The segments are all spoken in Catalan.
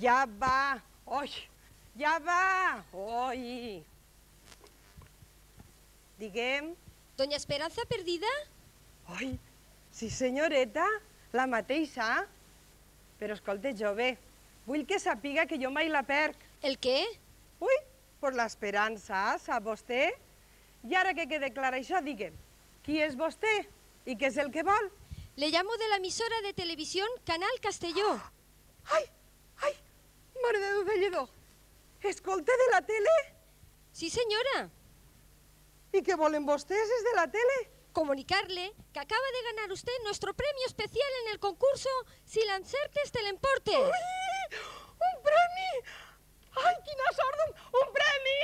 Ja va. Oi, ja va. Oi. Diguem. Doña Esperanza Perdida? Oi, sí senyoreta, la mateixa. Però escolta, jove, vull que sàpiga que jo mai la perc. ¿El qué? Ui, per l'esperança, sap vostè? I ara que quede clar això, digue'm, qui és vostè i què és el que vol? Le llamo de la emisora de televisión Canal Castelló. Ai, ai, mare de Déu de lledó. Escolta, de la tele? Sí, señora. I què volen vostès, és de la tele? Comunicarle que acaba de ganar usted nuestro premio especial en el concurso Si l'encertes te l'emportes. Ui, un premi! Ai, quina sort, un premi,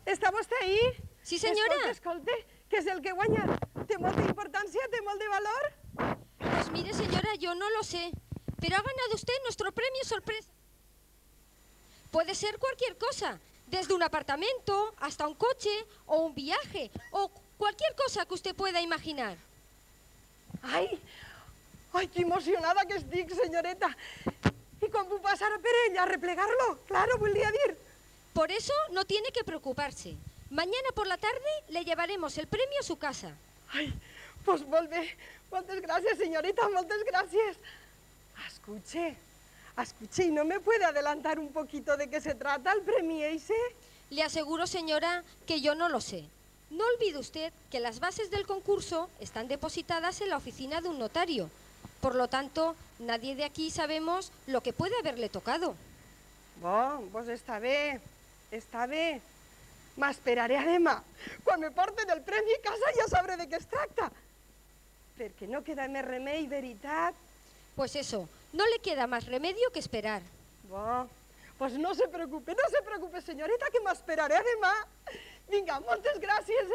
està vostè ahí? Sí, senyora. Escolta, què és el que guanya? Té molta importància, té molt de valor? Pues mire, señora, yo no lo sé, pero ha ganado usted nuestro premio sorpresa. Puede ser cualquier cosa, desde un apartamento hasta un coche o un viaje o cualquier cosa que usted pueda imaginar. Ai, ai, que emocionada que estic, senyoreta. I com puc passar per ell a replegar-lo? Claro, volia dir. Por eso no tiene que preocuparse. Mañana por la tarde le llevaremos el premio a su casa. Ai, pues molt bé. Moltes gràcies, senyorita, moltes gràcies. Escuche, ¿y no me puede adelantar un poquito de qué se trata el premio ese? Le aseguro, señora, que yo no lo sé. No olvide usted que las bases del concurso están depositadas en la oficina de un notario. Por lo tanto, nadie de aquí sabemos lo que puede haberle tocado. Bon, pues està bé, està bé. M'esperaré a demà. Quan me porten el premi a casa ja sabré de què es tracta. Perquè no queda més remei, veritat. Pues eso, no le queda más remedio que esperar. Bon, pues no se preocupe, senyorita, que m'esperaré a demà. Vinga, moltes gràcies,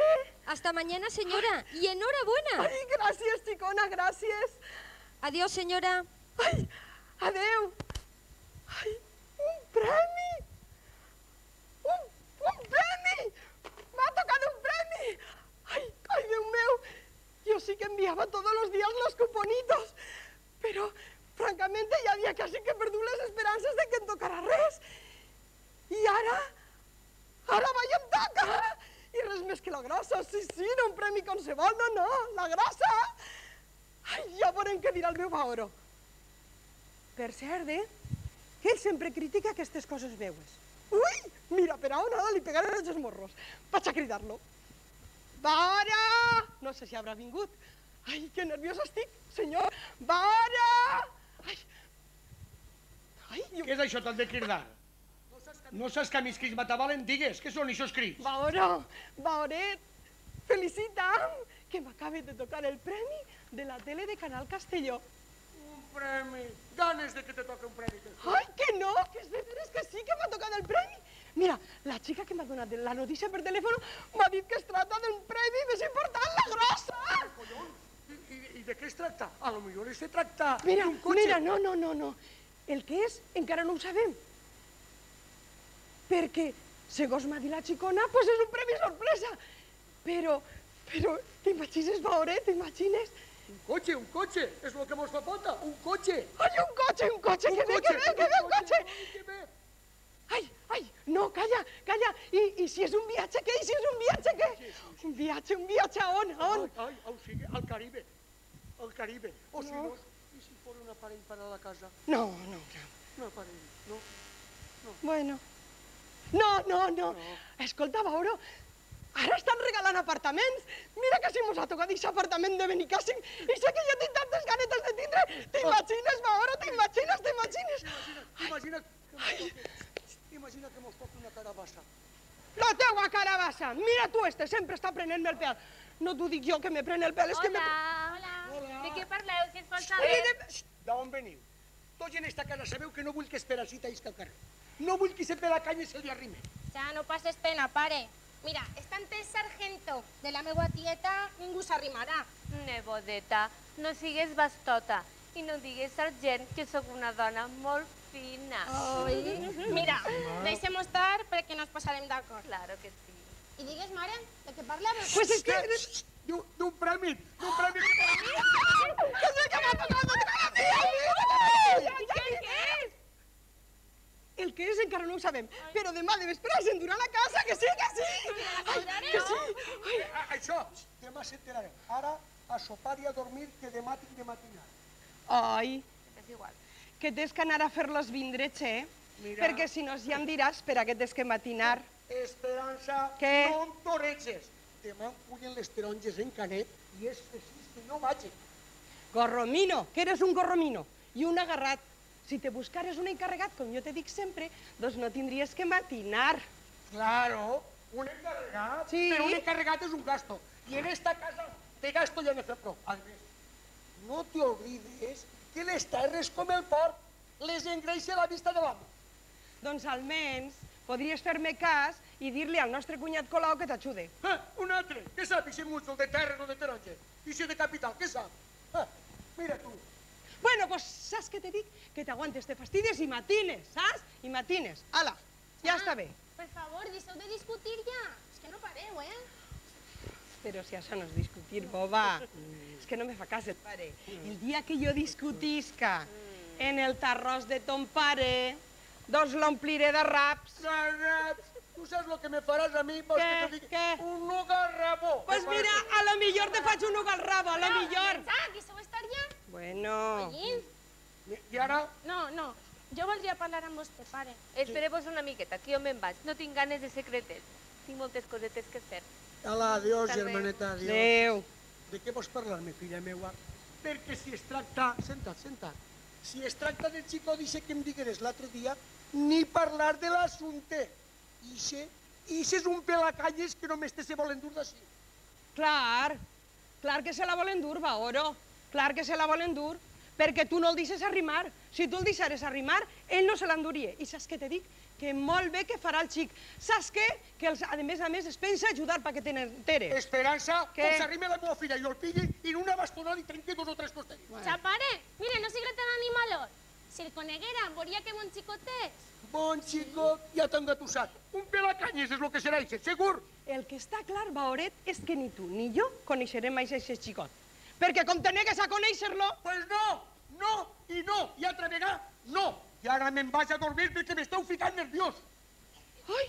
Hasta mañana, señora, y enhorabuena. Ai, gràcies, xicona, gràcies. Adiós, señora. Ai, adeu. Ai, un premi. Un premi. M'ha tocat un premi. Ai, Déu meu. Yo sí que enviaba todos los días los cuponitos. Pero, francamente, ja havia quasi que perdut les esperances de que em tocara res. I ara va i em toca. I res més que la grassa, sí, no un premi qualsevol, no, la grassa. Ai, ja veurem què dirà el meu Baoro. Per cert, que ell sempre critica aquestes coses meues. Ui, mira, per a on ara li pegaré els morros. Vaig a cridar-lo. Baora! No sé si haurà vingut. Ai, que nerviosa estic, senyor. Baora! Ai, Què és això, tant de cridar? No saps que a mis crits m'atabalen? Digues, què són aquests crits? Baoret, felicita'm que m'acabe de tocar el premi de la tele de Canal Castelló. Un premi. Ganes de que te toque un premi. Ai, que no, que és de veres que sí que m'ha tocat el premi. Mira, la xica que m'ha donat la notícia per telèfon m'ha dit que es tracta d'un premi més important, la grossa. I de què es tracta? A lo millor es tracta Mira, d'un cotxe. no. El que és encara no ho sabem. Perquè, segons m'ha dit la xicona, pues és un premi sorpresa. Però, t'imagines, Baoret, t'imagines? Un cotxe, és el que mos fa falta, un cotxe. Ai, un cotxe, que bé, un cotxe. Ai, no, calla. I si és un viatge, què? Un viatge a on? Ai, o sigui, al Caribe. O si no, i si fos un aparell per a la casa? No. Un aparell, no. Bueno. No. Escolta, Baoro, ara estan regalant apartaments. Mira que si mos ha tocat aquest apartament de Benicàssim i sé que jo tinc tantes ganetes de tindre. T'imagines, Baoro, t'imagines? Imagina que mos toca una carabassa. La teua carabassa. Mira tu, sempre està prenent-me el pèl. No t'ho dic jo que me pren el pèl, és que me... Hola. De què parleu, si es pot saber? D'on veniu? Tots en esta casa sabeu que no vull que Esperancita isca al carrer. No vull que se pe la canya i se li arrime. Ja, no passes pena, pare. Mira, estant el sargento de la meua tieta, ningú s'arrimarà. Nebodeta, no sigues bastota i no digues sergent que sóc una dona molt fina. Mira, deixem-ho estar perquè no ens posarem d'acord. Claro que sí. I digues, mare, de què parlem? Pues és que... D'un premi. Que sé que m'ha tocat El que és encara no ho sabem, però demà de vespre ens enduran a casa, que sí, que sí! Ai, que sí! Ai. Això, demà s'enterarem. Ara, a sopar i a dormir, que demà tinc de matinar. Ai, És igual. que tens que anar a fer-los vindre, che, Mira. perquè si no ja em diràs per a què tens que matinar. Esperança, Què? no em toreges. Demà em cullen les taronges en Canet i és feixís que no vaig. Gorromino, que eres un gorromino i un agarrat. Si te buscares un encarregat, com jo te dic sempre, doncs no tindries que matinar. Claro, un encarregat. Sí. Però un encarregat és un gasto. I en esta casa de gasto ja n'he fet prou. A més, no te olvides que les terres com el porc les engreixa la vista de l'amo. Doncs almenys podries fer-me cas i dir-li al nostre cunyat Colau que t'ajude. Un altre, què sap, si mucho de terres o de taronges? I si de capital, què sap? Mira tu. Bueno, pues saps què te dic? Que t'aguantes, te fastidies i matines, saps? I matines. Ala, ja està bé. Per favor, deixeu de discutir ja. És que no pareu, Però si això no és discutir, boba. És que no me fa cas el pare. El dia que jo discutisca en el tarròs de ton pare, doncs l'ompliré de raps. Garraps, tu saps lo que me faràs a mi? Vols Què? que te digui? Què? Un nugarrabó. Pues mira, a lo millor te faig un nuc al rabo, a lo millor. Ah, deixeu estar ja? Bueno, Oye, I ara? no. Jo voldria parlar amb vostè, pare. Espereu-vos una miqueta, que jo me'n vaig. No tinc ganes de secretes. Tinc moltes cosetes que fer. Ala, adiós, Hasta luego. germaneta, adiós. adéu. De què vols parlar-me, filla meua? Perquè si es tracta... Senta't. Si es tracta del xicó dice que em digueres l'altre dia, ni parlar de l'assumpte. Ixe és un pelacanyes que només te se volen dur d'ací. Clar que se la volen dur, Baoro. Clar que se la volen dur, perquè tu no el deixes arrimar. Si tu el deixares arrimar, ell no se l'enduria. I saps què te dic? Que molt bé que farà el xic. Saps què? Que a més es pensa ajudar perquè te n'enteres. Esperança, Què? com s'arrime la meva filla i el pilli, i en una bastonada li trenqui 2 o 3 costells. Ja, pare, mire, no sigui tan animalot. Si el coneguera, veuria que bon xicot és. Bon xicot, ja t'han gatussat. Un pelacanyes és el que serà, ixe, segur. El que està clar, Baoret, és que ni tu ni jo coneixerem a aquest xicot. Perquè com te negues a conèixer-lo... Pues no, i altra vegada, no. I ara me'n vaig a dormir perquè m'esteu ficant nerviós. Ai,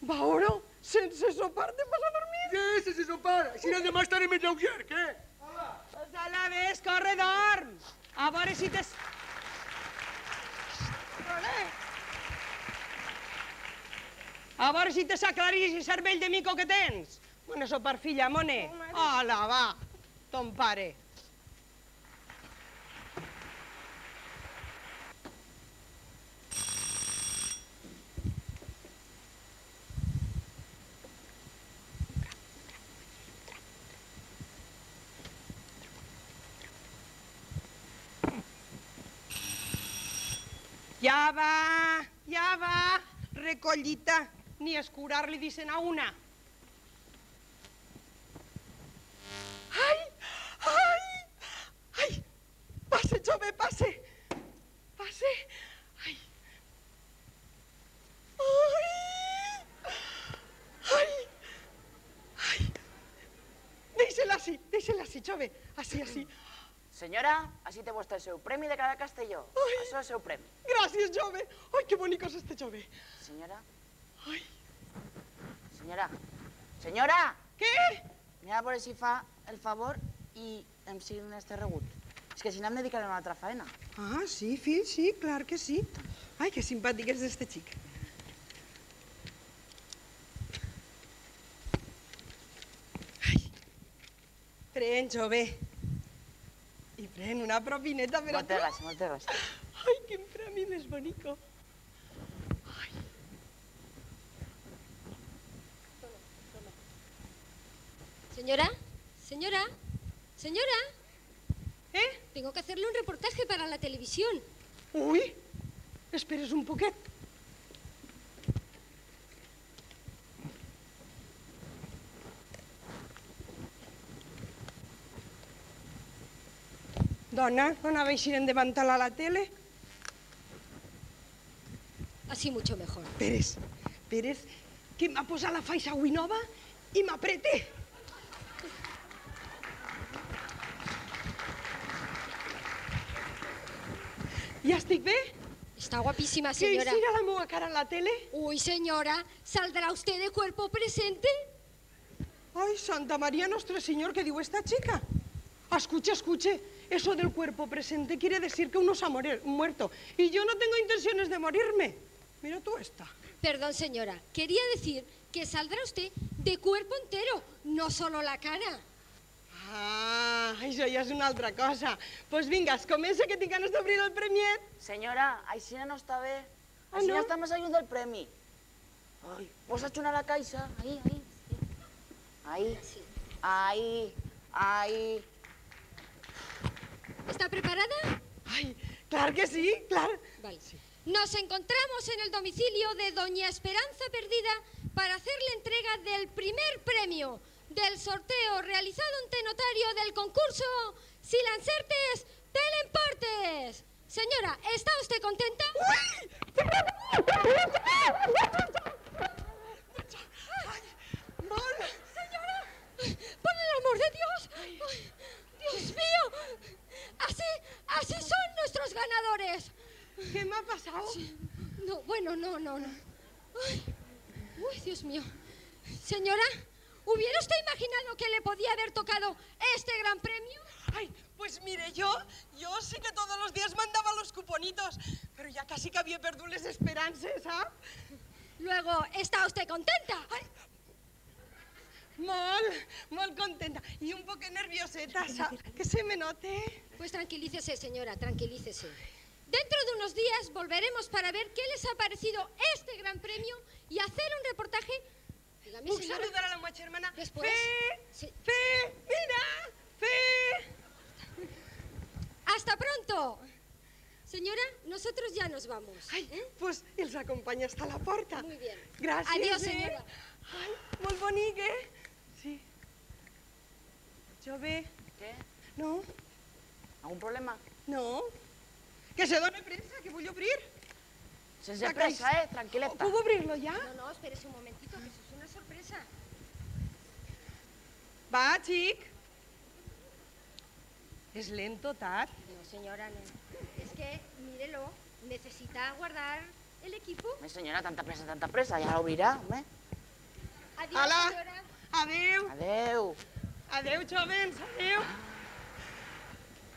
Baoro, sense sopar te vas a dormir? Sí, sense sopar. Així demà estaré més lleuger, què? Pues a la vez, corre, dorm. A veure si te... A veure si te s'aclarís el cervell de mico que tens. Bueno, sopar, filla, mone. Hola, va, ton pare. Ja va, recollita, ni escurar li dicen a una. Ai, passe, jove, passe, ai. Deixa-la així, jove, així. Senyora, així té vostè el seu premi de cada Castelló. Ai. Això és el seu premi. Gràcies, jove. Ai, que bonic és este jove. Senyora, Ai, senyora, què? mira a veure si fa el favor i em signa este rebut. És que si no em dedicaré a una altra faena. Ah, sí, fill, sí, clar que sí. Ai, que simpàtic és este xic. Ai, pren, jove. I pren una propineta per a tu. Moltes gràcies. Ai, quin premi més bonico. Señora, tengo que hacerle un reportaje para la televisión. Ui, esperes un poquet. Dona, no anava així endavant a la tele? Así mucho mejor. Esperes, que m'ha posat la faixa avui nova i m'aprete. Ja estic bé? Está guapísima, Que señora. eixirà la meva cara a la tele? Uy, señora, ¿saldrá usted de cuerpo presente? Ay, Santa María Nuestro Señor, ¿qué digo esta chica? Escuche, escuche, eso del cuerpo presente quiere decir que uno se ha muerto. Y yo no tengo intenciones de morirme. Mira tú esta. Perdón, señora, quería decir que saldrá usted de cuerpo entero, no solo la cara. Ah, això ja és una altra cosa. Doncs pues vinga, es comença que tinc ganes d'obrir el premiet. Senyora, així no està bé. Ah, Així no? està més lluny del premi. Ai, posa't una a la caixa. Ahí, ahí. Ahí, ahí, ahí. ¿Está preparada? Ai, clar que sí, clar. Vale. Nos encontramos en el domicilio de Doña Esperanza Perdida para hacer la entrega del primer premio del sorteo realizado ante notario del concurso Silancertes Telemportes. Señora, ¿está usted contenta? Molt. Señora, por el amor de Dios. Ay, Dios mío. Así son nuestros ganadores. Què m'ha passat? No, bueno, no. Ay, uy, Dios mío. Señora, ¿hubiera usted imaginado que le podía haber tocado este gran premio? Ay, pues mire, yo sí que todos los días mandaba los cuponitos, pero ya casi que havia perdut les esperances, ¿sap? Luego, ¿está usted contenta? Ay, molt contenta y un poco nervioseta, ¿sap? Que se me note. Pues tranquilícese, señora, tranquilícese. Dentro de unos días volveremos para ver qué les ha parecido este gran premio y hacer un reportaje. Dígame, Puc señora. saludar a la meva germana? Después. Sí. Fe, mira, Fe. ¡Hasta pronto! Señora, nosotros ya nos vamos. Ai, pues els acompanya hasta la porta. Muy bien. Gràcies, Adiós, senyora. Ai, molt bonic, Sí. Jo bé? Què? No? Algun problema? No? Que se done pressa, que vull obrir. Sense La pressa, caixa. Tranquil·leta. ¿Puedo abrirlo ya? No, espérese un momentito, que eso es una sorpresa. Va, xic. És lento, Tat. No, señora, no. Es que, mírelo, necesita guardar el equipo. Senyora, tanta pressa, ja l'obrirà, home. Adiós, Ala. señora. Adeu. Adeu. Adeu, jovens, adeu.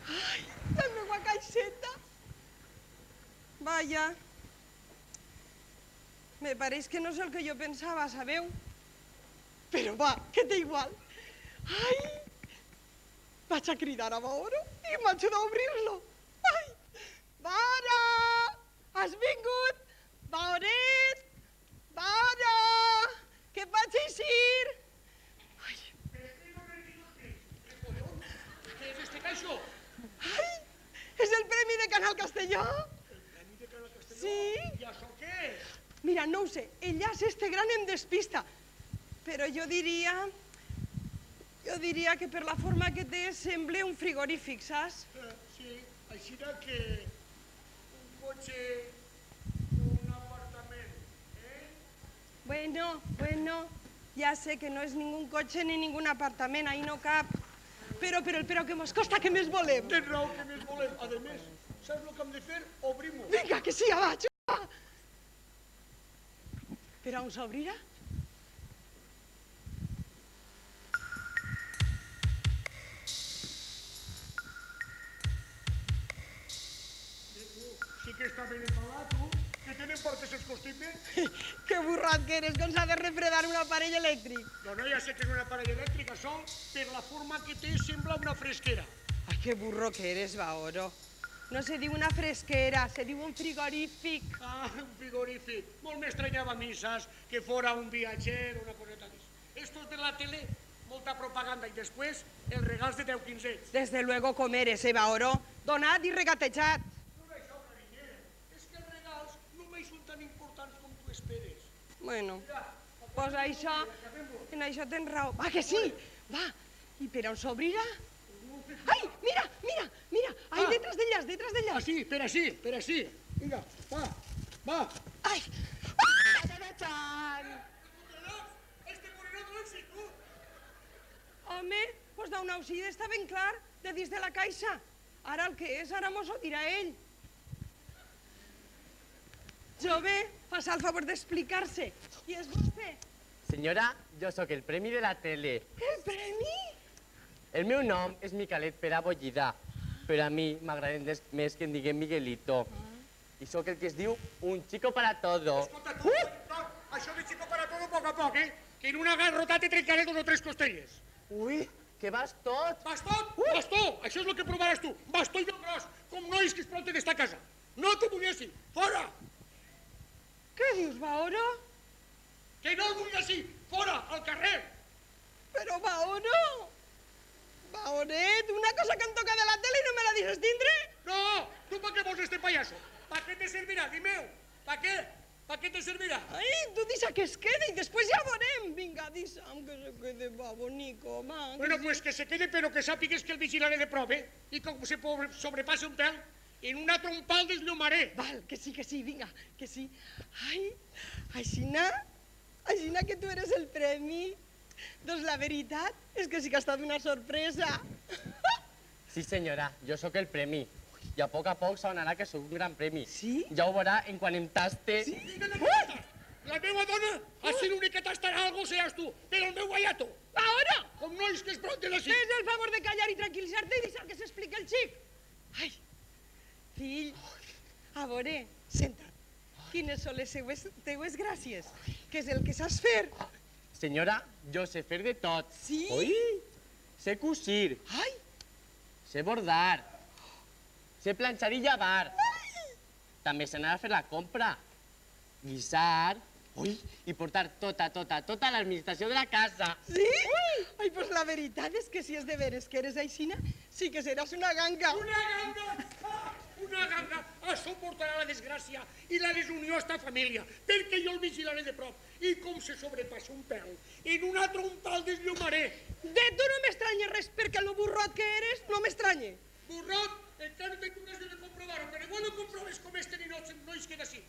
Ai, la meva caixeta. Vaya. Me pareix que no és el que jo pensava, sabeu? Però va, que té igual. Ai, vaig a cridar a Baoro i m'ajuda a obrir-lo. Ai, Baora, has vingut? Baoret, Baora, que vaig eixir. Ai, ¿Qué es este caixo? ai, és el premi de Canal Castelló. ¿Premi de Canal Castelló? Sí. ¿Y això què és? Mira, no ho sé, el llaç este gran em despista, però jo diria que per la forma que té sembla un frigorífic, saps? Sí, així que un cotxe o un apartament, Bueno, ja sé que no és ningú cotxe ni ningú apartament, ahí no cap. Però que mos costa, que més volem? Tens raó, que més volem. A més, saps el que hem de fer? Obrim-ho. Vinga, que sí, vaig. Per on s'obrirà? Sí que està ben embalat, tu. Que tenen portes els costipes? Que burrat que eres, com s'ha de refredar un aparell elèctric. No, ja sé que és un aparell elèctric, això, per la forma que té, sembla una fresquera. Ai, que burro que eres, Baoro. No se diu una fresquera, se diu un frigorífic. Ah, un frigorífic. Molt m'estranyava a mi, saps, que fora un viatger o una coseta d'això. Esto és de la tele, molta propaganda, i després els regals de 10 quinzets. Desde luego com eres, Baoro. Donat i regatejat. No això, carinera, és que els regals no mai són tan importants com tu esperes. Bueno, pues això, en això tens raó. Va, que sí, va. I per on s'obrirà? Ai, mira, ahí detrás d'elles, Així, per així. Vinga, va. Ai, ta-ta-ta-tan. Este corredor no existe, tu. Home, pues d'un auxili està ben clar, de dins de la caixa. Ara el que és, ara mos ho dirà ell. Jove, fas el favor d'explicar-se. Qui és vostè? Senyora, jo sóc el premi de la tele. El premi? El meu nom és Miquelet Pere Bollida, però a mi m'agraden més que em diguen Miguelito. I sóc el que es diu un chico para todo. Escolta, tu, això de chico para todo poc a poc, que en una garrota te trencaré 2 o 3 costelles. Ui, que vas tot. Bastó! Bastó! Això és el que provaràs tu. Bastó i ben gros, com nois que es pronten d'esta casa. No te vull així. Fora! Què dius, Baoro? Que no el vull així. Fora, al carrer. Però Baoro... Baoret, una cosa que em toca de la tele i no me la deixes tindre? No, tu pa què vols este payaso? Pa què te servirà, dimeu? Pa què? Pa què te servirà? Ai, tu deixa que es quede i després ja veurem. Vinga, deixa'm que se quede, va, bonico, va. Bueno, pues que se quede, però que sàpigues que el vigilaré de prop, i com se sobrepassa un pèl, en una trompa el desllumaré. Val, que sí, vinga, que sí. Ai, aixina que tu eres el premi. Doncs la veritat és que sí que ha estat una sorpresa. Sí, senyora, jo sóc el premi. I a poc s'adonarà que sóc un gran premi. Sí? Ja ho veurà en quan em taste. Sí? La meva dona, així l'únic que tastarà algo seràs tu, però el meu guaiato. Ahora! Com nois que es pronten així. Fes el favor de callar i tranquil·litzar-te i deixar que s'expliqui el xic. Ai, fill, a veure, senta't. Quines són les teues gràcies? Què és el que saps fer? Senyora, jo sé fer de tot. Sí? Ui, sé cosir, Ai, sé bordar, sé planxar i llevar. També sé anar a fer la compra, guisar, i portar tota l'administració de la casa. sí? Ai, pues la veritat és que si és de veres que eres aixina, sí que seràs una ganga. Una ganga! Una ganga a suportarà la desgràcia i la desunió a esta família, perquè jo el vigilaré de prop. I com se sobrepassa un pèl, en una trompa el desllumaré. De tu no m'estranya res, perquè lo burrot que eres no m'estranya. Burrot, encara no tinc ocasió de comprovar-ho, però igual no comproves com este nois que d'ací.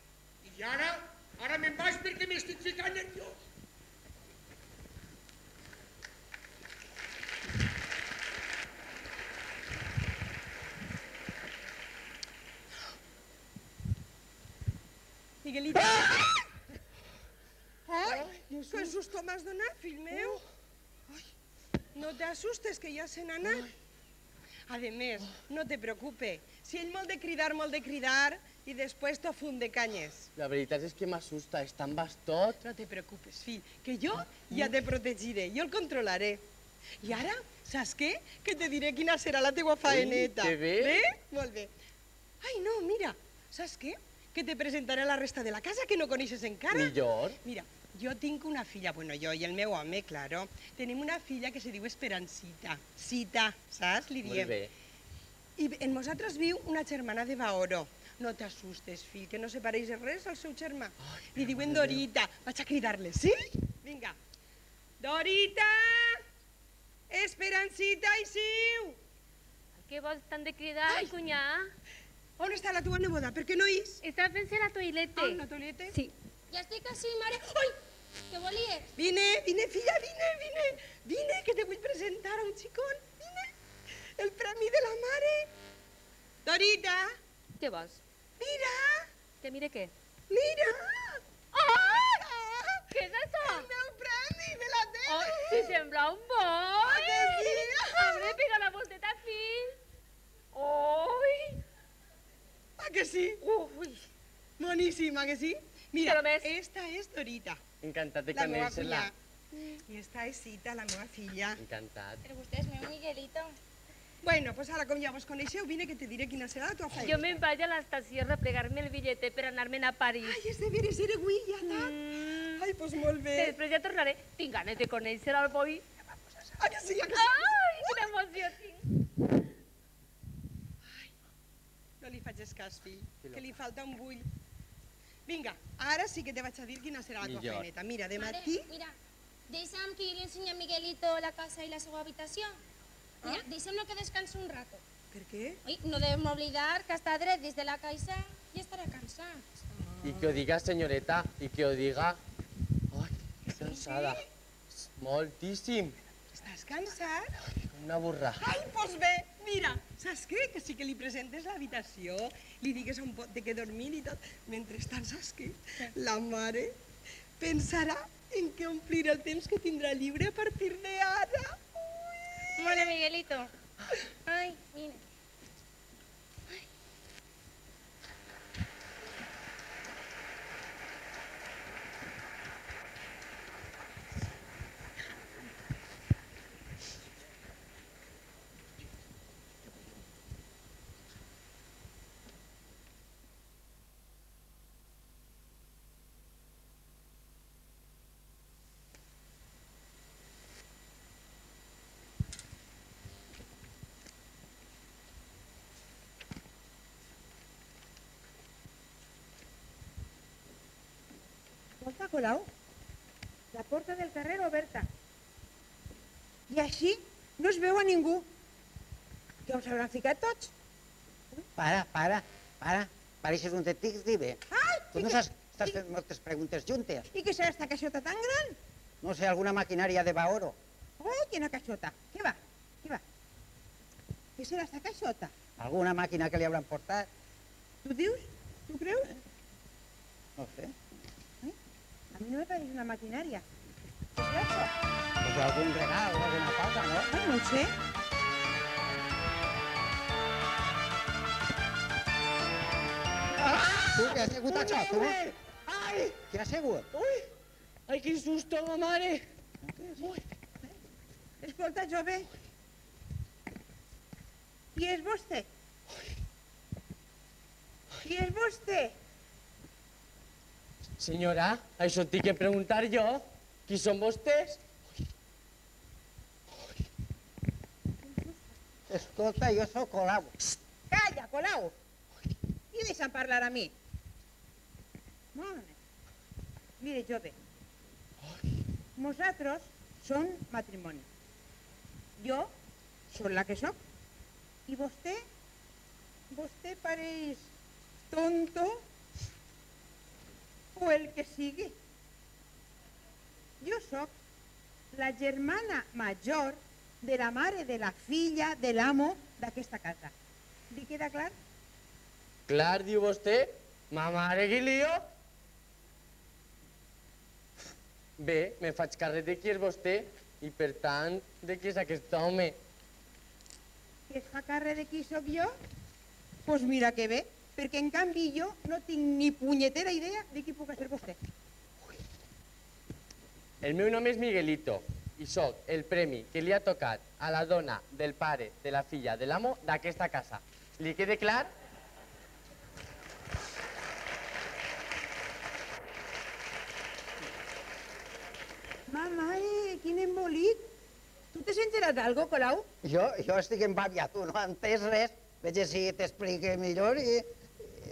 I ara me'n vaig perquè m'estic ficant nerviós. Miguelito. Ai, quin susto m'has donat, fill meu. Ai, no te asustes, que ja se n'ha anat. A més, no te preocupe. Si ell molt de cridar, i després t'ho fun de canyes. La veritat és que m'assusta, és tan bastot. No te preocupes, fill, que jo ja te protegiré, jo el controlaré. I ara, saps què? Que te diré quina serà la teua faeneta. que bé. Bé? Molt bé. Ai, no, mira, saps què? Que te presentaré a la resta de la casa, que no coneixes encara. Millor. Mira, jo tinc una filla, bueno, jo i el meu home, claro. Tenim una filla que se diu Esperancita. Cita, saps? Li diem. Molt bé. I en nosaltres viu una germana de Baoro. No t'assustes, fill, que no se pareix en res al seu germà. Li diuen Dorita. Vaig a cridar-le, sí? Vinga. Dorita! Esperancita, i siu! Què vols tant de cridar, cunyà? On està la teva neboda? Per què no és? Està fent-se la toilette. Ah, la toileta? Sí. Ja estic així, mare. Ai, què volies? Vine, filla, vine. Vine, que te vull presentar a un xicón. Vine. El premi de la mare. Dorita, Què vols? mira, Que mire què? mira. Què és això? El meu premi de la tele. Oh, si sembla un boi! que sí? Abre, pega la volteta, fill. Ui! ¿A que sí? Ui! Boníssima, que sí? Mira, Però més. esta és Dorita, Encantat de la meva conèixer-la. filla. I esta és Cita, la meva filla. Encantat. Però vostè és meu Miguelito. Bueno, pues ara com ja vos coneixeu, vine que te diré quina serà la tua feina. Jo me'n vaig a l'estació a replegar-me el bitllet per anar-me'n a París. Ai, és de veres, era avui, ja està. Ai, pues molt bé. Després ja tornaré. Tinc ganes de conèixer el boi. Ah, que sí, ah, que sí. Ai, quina emoció tinc. No li faig cas, fill, que li falta un bull. Vinga, ara sí que te vaig a dir quina serà la tua Millor. feineta. Mira, de Mare, matí... mira, deixa'm que li ensenyi a Miguelito la casa i la seva habitació. Mira, deixa'm que descansi un rato. Per què? Ui, no devem oblidar que està dret des de la caixa i estarà cansat. I que ho diga, senyoreta, i que ho diga... Ai, que cansada. Moltíssim. Estàs cansat? Una burra. Ai, doncs bé, mira, saps què? Que sí que li presentes l'habitació, li digues on pot que dormir i tot. Mentrestant, saps què? La mare pensarà en què omplir el temps que tindrà lliure a partir d'ara. Bueno, Miguelito. Ay, mira. Escolta, Colau, la porta del carrer oberta. I així no es veu a ningú. Que us hauran ficat tots? Para. Pareixes un detective. Ai! Tu no saps, estàs fent moltes preguntes juntes. I què serà esta caixota tan gran? No sé, alguna maquinària de Baoro. Oh, quina caixota. Què va? Què serà esta caixota? Alguna màquina que li hauran portat. Tu dius? Tu creus? No sé. A mi no me pareix una maquinària. Què serà això? Pues algun regal o alguna cosa, no? Ai, no ho sé. Tu, què has sigut això, tu? Ai! Què has sigut? Ui! Ai, quin susto, ma mare! Escolta, jove. Qui és vostè? Qui és vostè? Senyora, això tinc que preguntar jo. Qui són vostès? Escolta, jo sóc Colau. Calla, Colau! I deixa'm parlar a mi. Mire, jove, nosaltres som matrimoni. Jo soc la que soc. I vostè pareix tonto o el que sigui. Jo soc la germana major de la mare de la filla de l'amo d'aquesta casa. Li queda clar? Clar, diu vostè? Ma mare, que lío! Bé, me faig càrrec de qui és vostè i, per tant, de qui és aquest home. Que es fa càrrec de qui sóc jo? Doncs mira que bé, perquè en canvi jo no tinc ni punyetera idea de qui puc ser vostè. El meu nom és Miguelito i sóc el premi que li ha tocat a la dona del pare de la filla de l'amo d'aquesta casa. Li queda clar? Mare, quin embolic! Tu t'has enterat d'algo, Colau? Jo estic embabiat, tu no has entès res. Veges si t'explique millor i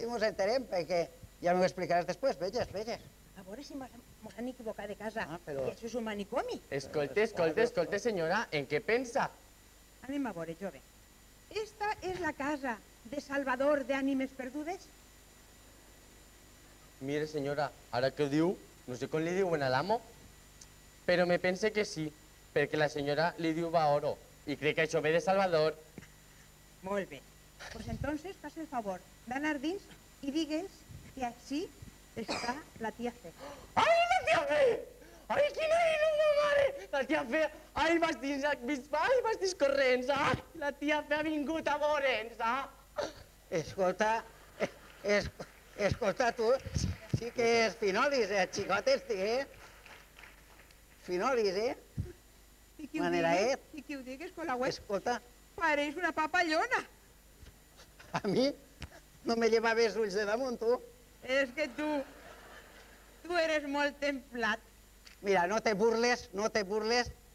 mos enterem, perquè ja m'ho explicaràs després, veges. A veure si mos han equivocat de casa. Però... I això és un manicomi. Escolta, senyora, en què pensa? Anem a veure, jove. Esta és la casa de Salvador d'Ànimes Perdudes? Mire, senyora, ara que ho diu, no sé com li diuen a l'amo, però me pense que sí, perquè la senyora li diu Baoro, i crec que això ve de Salvador. Molt bé. Pues entonces, fas el favor d'anar dins i digues que així està la tia Fe. Ai, la tia Fe! Ai, quina il·luma, mare! La tia Fe, ai, vas corrents, ai, la tia Fe ha vingut a veure'ns, Escolta, tu, sí que és finolis, xicot este, Finolis, I qui ho Maneraet. digues, i qui ho digues, Colauet, Escolta, pareix una papallona. a mi no me llevaves ulls de damunt, tu. És que tu eres molt templat. Mira, no te burles,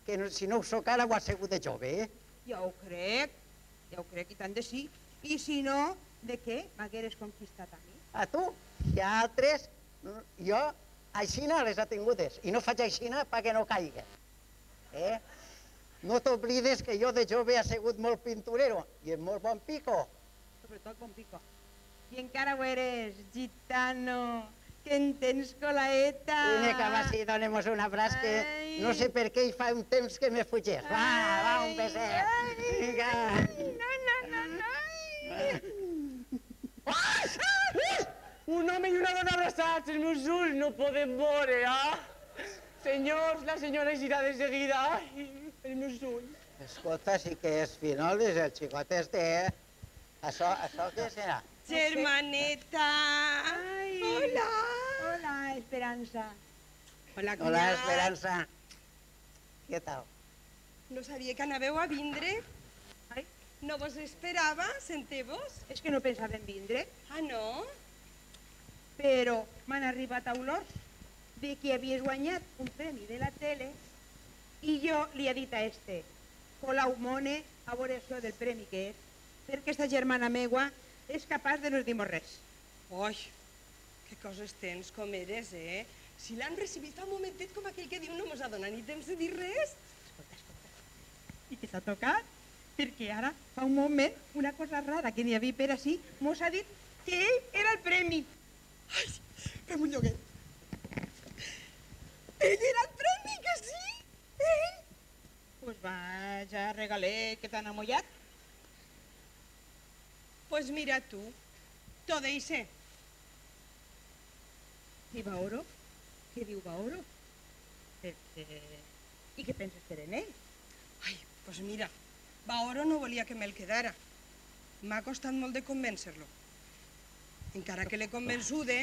que si no ho soc ara ho has sigut de jove, Ja ho crec i tant de sí. I si no, de què m'hagueres conquistat a mi? A tu i a altres, jo aixina les ha tingudes i no faig aixina perquè no caigui. No t'oblides que jo de jove he sigut molt pinturero i és molt bon pico. Sobretot bon pico. I encara ho eres, gitano, que en tens colaeta. Vine, que va, sí, donem-nos un abraç que... Ai, No sé per què hi fa un temps que me fuges. Va, un beset. Vinga. Un home i una dona abraçats, els meus ulls no poden veure, Senyors, la senyora eixirà de seguida. Ai, els meus ulls. Escolta, sí que és finolis, el xicot este, Això què serà? Germaneta. Hola. Hola, Esperança. Hola, cunyat. Hola, Esperança. Què tal? No sabia que anàveu a vindre. Ai, No vos esperava, senteu-vos? és que no pensava en vindre, Ah, no? però m'han arribat a olors de que havies guanyat un premi de la tele i jo li he dit a este, Colau Mone, a veure això del premi que és, perquè esta germana meua és capaç de no dir-nos res. Oi, que coses tens, com eres, eh? Si l'han recibit fa un momentet com aquell que diu no mos ha donat ni temps de dir res. I que t'ha tocat, perquè ara, fa un moment, una cosa rara que n'hi havia per ací, mos ha dit que ell era el premi. Ai, fem un lloguer. Ell era el premi, que sí? Ell? Pues vaja, regalet, que t'han amollat. Pues mira tu, t'ho deixe. I Baoro? Què diu Baoro? I què penses fer en ell? Ai, pues mira, Baoro no volia que me'l quedara. M'ha costat molt de convèncer-lo. Encara que l'he convençuda,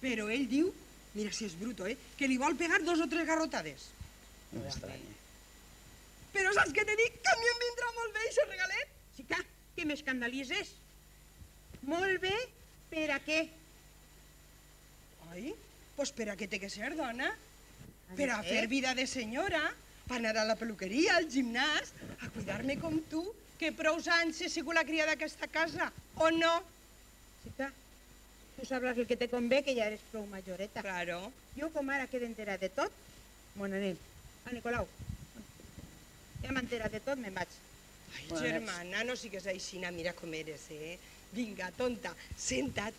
però ell diu, mira si és bruto, que li vol pegar 2 o 3 garrotades. No m'estranya. Però saps què t'he dit? Que a mi em vindrà molt bé, això regalet. Sí que m'escandalitzes. Molt bé, per a què? Ai, pues per a què té que ser dona? Per a fer vida de senyora, per anar a la peluqueria, al gimnàs, a cuidar-me com tu, que prou anys he sigut la criada d'aquesta casa, o no? Sí tu sabràs el que te convé, que ja eres prou majoreta. Claro. Jo, com ara queda enterat de tot, mon anem. A Nicolau. Ja m'he enterat de tot, me'n vaig. Ai, germana, no sigues aixina, mira com eres, eh? Vinga, tonta, senta't,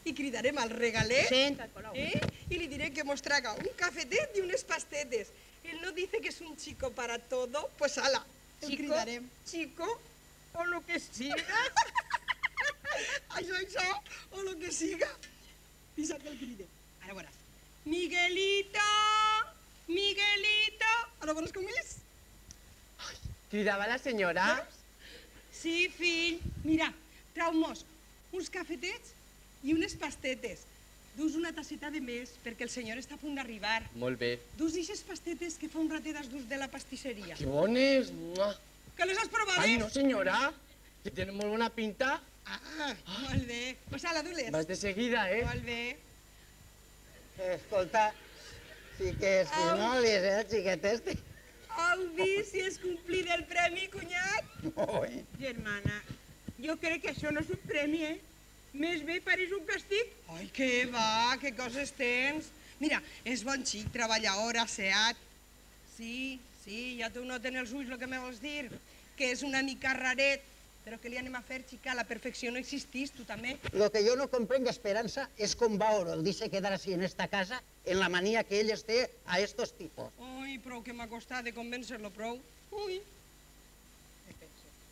i cridarem al regalet. Senta't, Colau. Y le diré que mos traga un cafetet y unes pastetes. Él no dice que es un chico para todo, pues ala, el cridarem. Chico, o lo que siga. Això, o lo que siga. Deixa que el cride. Ara veuràs. Miguelito! Miguelito! Ara veuràs com és? Cridava la senyora? Sí, fill. Mira, trau-mos uns cafetets i unes pastetes. Dus una tasseta de més, perquè el senyor està a punt d'arribar. Molt bé. Dus ixes pastetes que fa un ratet has dus de la pastisseria. Que bones! Mua. Que les has provades? Ai, no, senyora, que tenen molt bona pinta. Ah, molt bé. Pues ala, du-les. Vas de seguida, Molt bé. Escolta, sí que és finolis, el xiquet este. Heu vist si es complit el premi, cunyat? Ui. Germana, jo crec que això no és un premi, Més bé pareix un castig. Ai, que va, que coses tens. Mira, és bon xic, treballador, asseat. Sí, ja tu no tens els ulls, el que me vols dir. Que és una mica raret. Però què li anem a fer, xica? La perfecció no existís, tu també. Lo que yo no comprengo, Esperanza, es con Baoro. Él dice quedar así en esta casa, en la manía que ell esté a estos tipos. Ui, prou que m'ha costat de convèncer-lo, prou. Ui.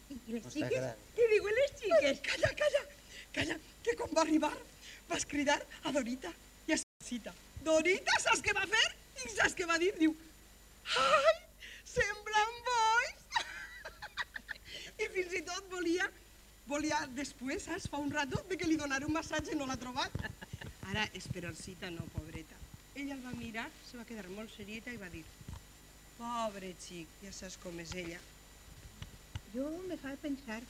I les Està xiques? quedant. Què diuen les xiques? Calla, que quan va arribar vas cridar a Dorita i a Cita. Dorita, saps què va fer? I saps què va dir? Diu, ai, semblen bois. I fins i tot volia després, saps, fa un rato, de que li donara un massatge i no l'ha trobat. Ara, Esperancita no, pobreta. Ella el va mirar, se va quedar molt serieta i va dir, pobre xic, ja saps com és ella. Jo me fa pensar,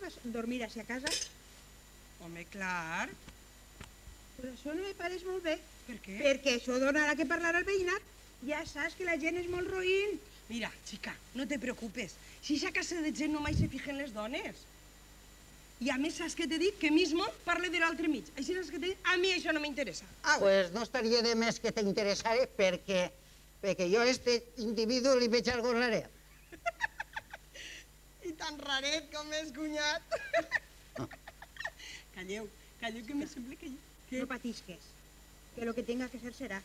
vas dormir a casa? Home, clar. Però això no me pareix molt bé. Per què? Perquè això donarà que parlar al veïnat. Ja saps que la gent és molt roïn. Mira, xica, no te preocupes. Si a casa de gent només se fijen les dones. I a més, saps què t'he dit? Que mismo parle de l'altre mig. Així saps què t'he dit? A mi això no m'interessa. Au. Pues no estaria de més que t'interessara perquè jo a este individu li veig algo raret. I tan raret com és, cunyat. Calleu, que me sembla que... No patisques, que lo que tenga que ser serà.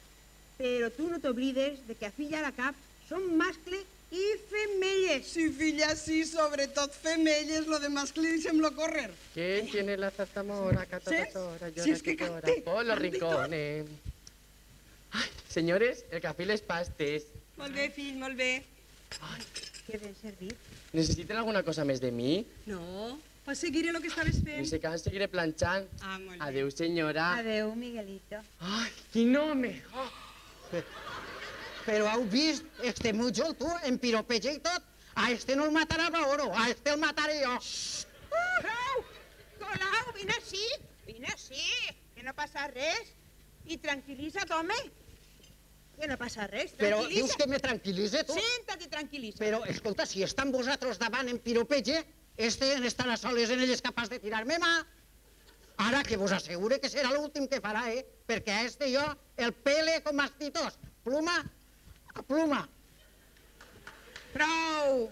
Però tu no t'oblides de que a filla a la cap són mascle i femelles. Sí, filla, sí, sobretot femelles, lo de mascle deixem-lo córrer. ¿Quién tiene la zarzamora? Canta ¿Sí? pastora, Sí, llora es que que llora cante, por los cante y todo. rincones. Ay, señores, el café y les pastes. Molt bé, fill, molt bé. Què ben servit? ¿Necesitan alguna cosa más de mí? No, pues seguiré lo que estaves En fent. ese caso seguiré planchando. Ah, molt bé. Adeu, señora. Adeu, Miguelito. Ay, quin home! Oh. Però heu vist? Este mujol, tu, en piropeja i tot. A este no el matarà Baoro, a este el mataré jo. Prou! Colau, vine així, que no passa res. I tranquil·litza't, home. Que no passa res, Però tranquil·litza't. dius que me tranquil·litze, tu? Senta-te i tranquil·litza't. Però, escolta, si estan vosaltres davant en piropeja, este en estarà soles en ell és capaç de tirar-me mà. Ara que vos assegure que serà l'últim que farà, Perquè a este jo el pele com mastitós. Pluma a pluma. Prou!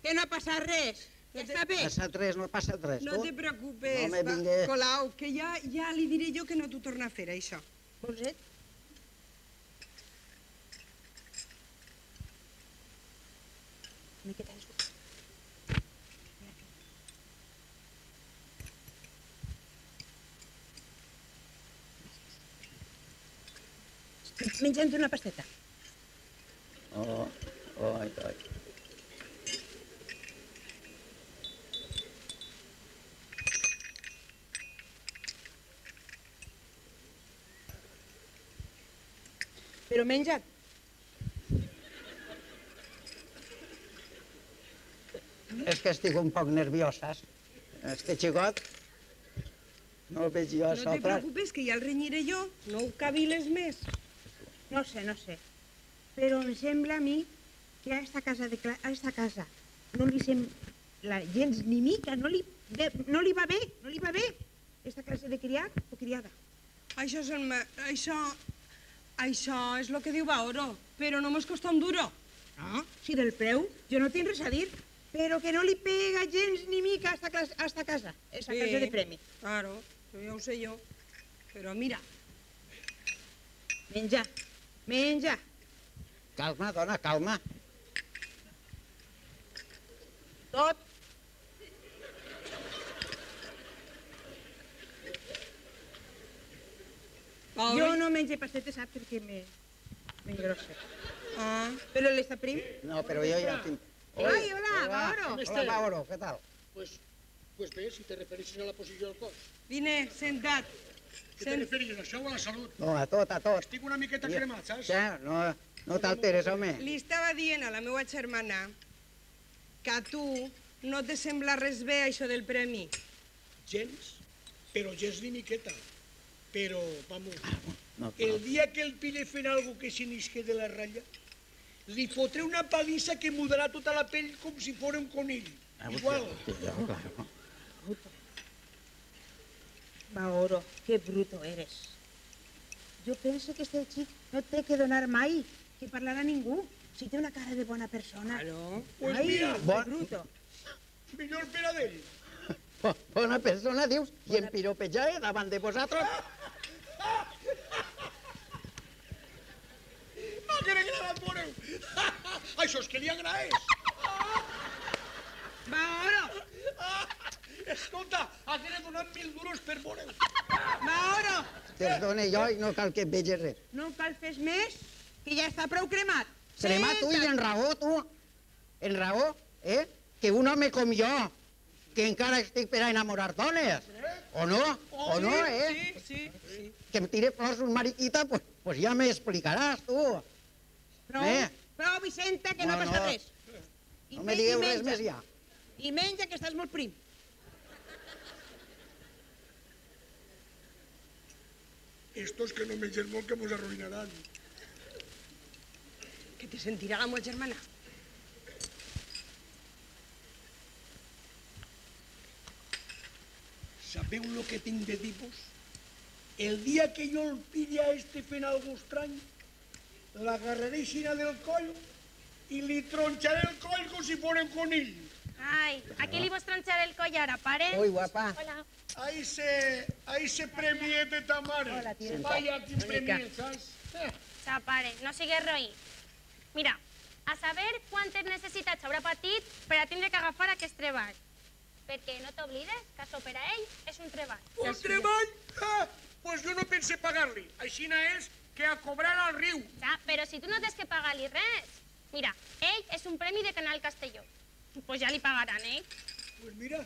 Que no ha passat res. Ja està bé. No ha passat res, no ha passat res, No tu. te preocupes, No me vingué. Colau, que ja li diré jo que no t'ho torna a fer, això. Bolset? Miqueta, menja'ns una pasteta. Ai. Però menja't. És que estic un poc nerviós, saps? Este xicot no el veig jo a No te sopar. preocupes, que ja el renyiré jo. No ho caviles més. No sé. Però em sembla a mi que a esta casa no li sembla gens ni mica, no li va bé. Esta classe de criat o criada. Això és el que diu Baoro, però no mos costa un duro. No, si del preu jo no tinc res a dir, però que no li pega gens ni mica a esta casa, esta classe de premi. Claro, això ja ho sé jo. Però mira, Menja. Calma, dona, calma. Tot. Baoro... Jo no menjo pastetes, saps, perquè m'engrossa. Ah, Però l'està prim? No, però jo ja tinc... Ai, hola, Baoro. Hola, Baoro, què tal? Pues bé, si te refereixes a la posició del cos. vine, senta't. Què te refereixes, això o a la salut? No, a tot. Estic una miqueta cremat, saps? Ja, no t'alteres, home. Li estava dient a la meva germana que a tu no te sembla res bé això del premi. Gens, però gens ni miqueta. Però, vamos, No, el dia que el pille fent algo que se n'isque de la ratlla, li fotré una palissa que mudarà tota la pell com si fos un conill. Igual. Claro. Baoro, que bruto eres. Jo penso que este xic no té que donar mai, que parlarà ningú. Si té una cara de bona persona. Claro. Pues Ai, mira, que bruto. millor per a d'ell. Bona persona, dius, i en piropejar davant de vosaltres. Ah, que agradat, veureu. Això és que li agraeix. Baoro, Escolta, hagué donat 1.000 duros per veureu. Baoro, Te'ls done jo i no cal que et vegis res. no cal fes més, que ja està prou cremat. Cremat, tu, i en raó, tu. En raó, que un home com jo, que encara estic per a enamorar dones, o no, Sí. que em tire flors un mariquita, pues ja m'explicaràs, tu. Prou, Vicenta, que no No, passa no. res. No me digueu res més ja. I menja, que estàs molt prim. Estos que no mengen molt que mos arruïnaran. Que te sentirà la meva germana. Sabeu lo que tinc de dir-vos? El dia que jo el pille a este fent algo estrany, l'agarraré aixina del coll i li tronxaré el coll com si fos un conill. Ai, a qui li vols tronxar el coll ara, pare? Ui, guapa. Hola. Ahí se premiet de ta mare. Hola, tira. Vaya, quin premiet, saps? Ja, pare, no sigues roí. Mira, a saber quantes necessitats haurà patit per a tindre que agafar aquest treball. Perquè no t'oblides que això per a ell és un treball. Un treball? Ah, pues jo no pense pagar-li. Aixina és que a cobrar al riu. Ja, però si tu no tens que pagar-li res. Mira, ell és un premi de Canal Castelló. Pues ja li pagaran, Pues mira,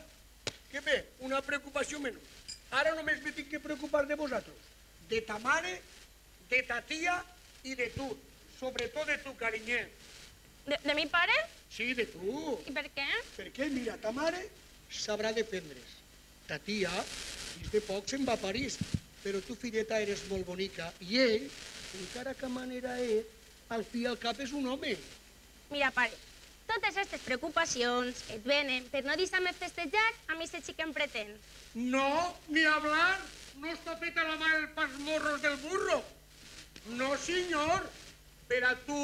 que bé, una preocupació menys. Ara només me tinc que preocupar de vosaltres. De ta mare, de ta tia i de tu. Sobretot de tu, carinyet. De mi pare? Sí, de tu. I per què? Perquè, mira, ta mare sabrà defendre's. Ta tia, fins de poc se'n va a París, però tu, filleta, eres molt bonica. I ell, encara que manera és, al fi i al cap és un home. Mira, pare, totes aquestes preocupacions que et venen per no deixar-me festejar, a mi se xiquen pretén. No, ni hablar. No està feta la mà pels morros del burro. No, senyor. Per a tu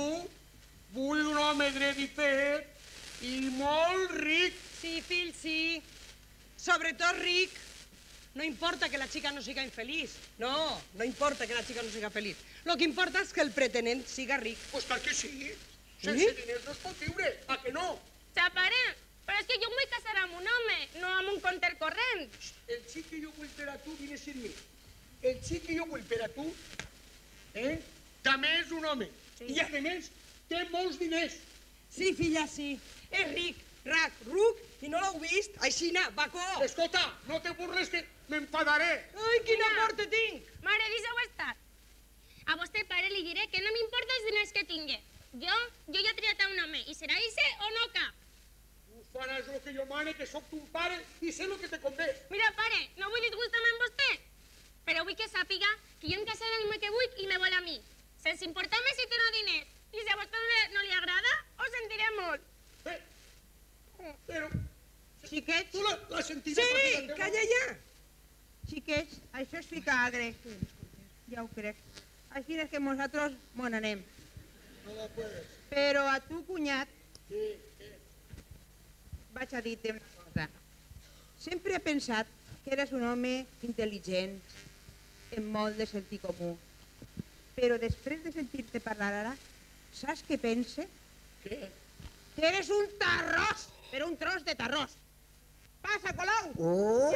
vull un home dret i fet i molt ric. Sí, fill, sí. Sobretot ric. No importa que la chica no siga infeliz. No, no importa que la chica no siga feliz. Lo que importa es que el pretenent siga ric. Pues clar que sí. Sense diners no es pot viure. A que no? Ja, pare, però és que jo em vull casar amb un home, no amb un conter corrent. El xic que jo vull per a tu, vine a ser mi. El xic que jo vull per a tu, també és un home. Sí. I, a més, té molts diners. Sí, filla, sí. És ric, rac, ruc, i no l'heu vist? Aixina, bacó. Escolta, no te burles que m'enfadaré. Ai, quina por te tinc. Mare, deixa-ho estar. A vostè, pare, li diré que no m'importa els diners que tingui. Jo ja he triat a un home, i serà ixe o no cap. Tu faràs el que jo mane, que sóc ton pare i sé el que te convé. Mira, pare, no vull disgustar-me amb vostè, però vull que sàpiga que jo em casaré amb el que vull i me vol a mi. Sense importar-me si té no diners. I si a vostè no li agrada, ho sentiré molt. Però Xiquets, tu la sentiràs... Sí, calla ja. xiquets, això és ficar agre. Ja ho crec. Així és que nosaltres mon anem. No la puedes. Però a tu, cunyat, Sí, vaig a dir-te una cosa. Sempre he pensat que eres un home intel·ligent, amb molt de sentit comú. Però després de sentir-te parlar ara, saps què pense? què? Que eres un tarròs, però un tros de tarròs. Passa, Colau! Oh!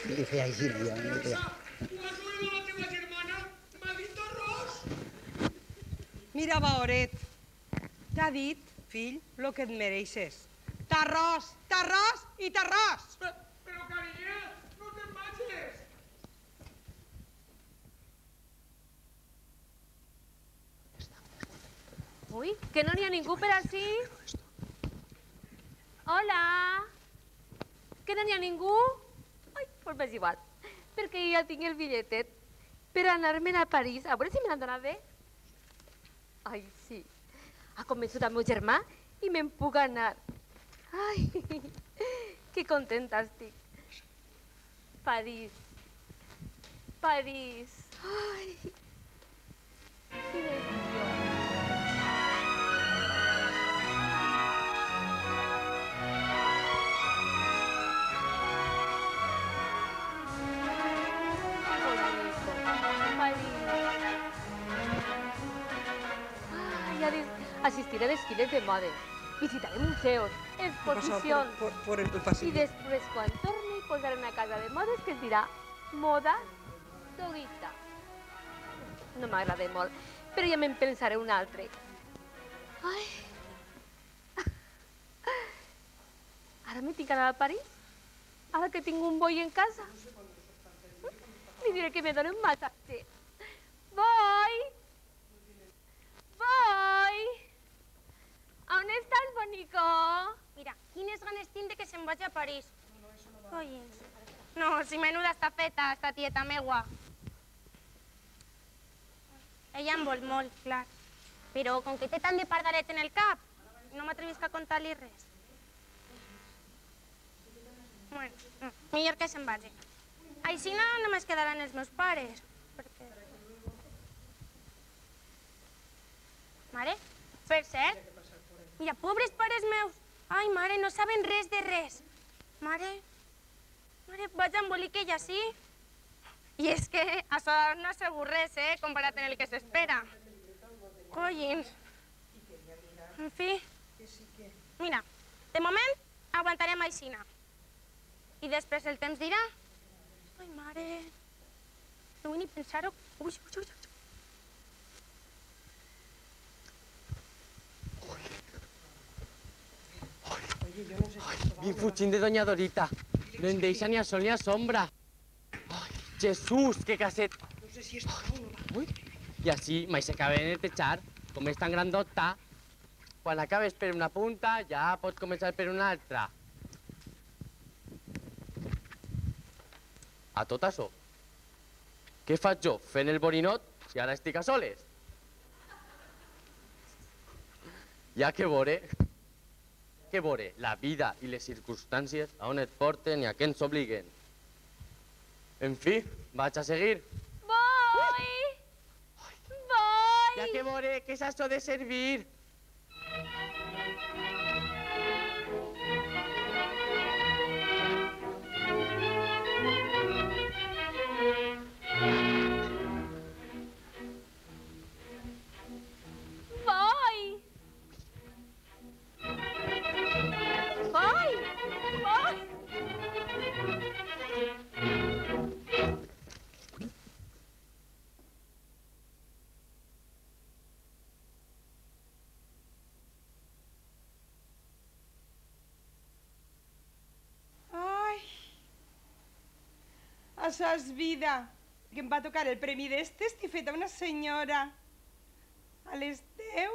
Li feia així, jo. Tu has oído la teva germana? M'ha dit arròs. Mira, Baoret, t'ha dit, fill, lo que et mereixes. T'arròs, t'arròs i t'arròs. Però, carinyet, no te'n vagis. Ui, que no n'hi ha ningú per ací? Hola? Que no n'hi ha ningú? Ai, pues m'és igual, perquè jo ja tinc el bitlletet per anar-me'n a París. A veure si me n'han donat bé. Ai, sí. Ha convençut el meu germà i me'n puc anar. Ai, que contenta estic. París. París. Ai, quina il·lusió. Asistiré a desfiles de moda, visitaré museos, exposicions Por el y pasillo. després, quan torni, posaré una casa de modes que es dirà Moda Todita. No m'agrada molt, però ja me'n pensaré un altre. Ai. Ara me tinc que anar a París? Ara que tinc un boi en casa? Li diré que me doni un massatge. Boi! Boi! On estàs, bonico? Mira, quines ganes tinc de que se'n vagi a París. Oye. No, si menuda està feta, esta tieta meua. Ella em vol molt, clar. Però com que té tant de pardalet en el cap, no m'atrevisc a contar-li res. Bueno, millor que se'n vagi. Així no només quedaran els meus pares. Perquè... Mare, per cert, mira, pobres pares meus. Ai, mare, no saben res de res. Mare, vaig amb bolique ja sí. I és que això no ha sigut res, comparat amb el que s'espera. Collins. En fi. Mira, de moment aguantarem aixina. I després el temps dirà... Ai, mare... No vull ni pensar-ho. Ui. Vin fugint de Doña Dorita. No em deixa ni a sol ni a sombra. Ai, Jesús, que caset. No sé si està o no. Ui. I així mai s'acaba de netejar. Com és tan grandota, quan acabes per una punta ja pots començar per una altra. A tot això, què faig jo fent el borinot si ara estic a soles? Hi ha que veure la vida i les circumstàncies a on et porten i a què ens obliguen. En fi, vaig a seguir. Voy! Hi ha que veure què és això de servir. Voy! Ai, això és vida. Que em va tocar el premi d'este, estic feta una senyora. A les 10,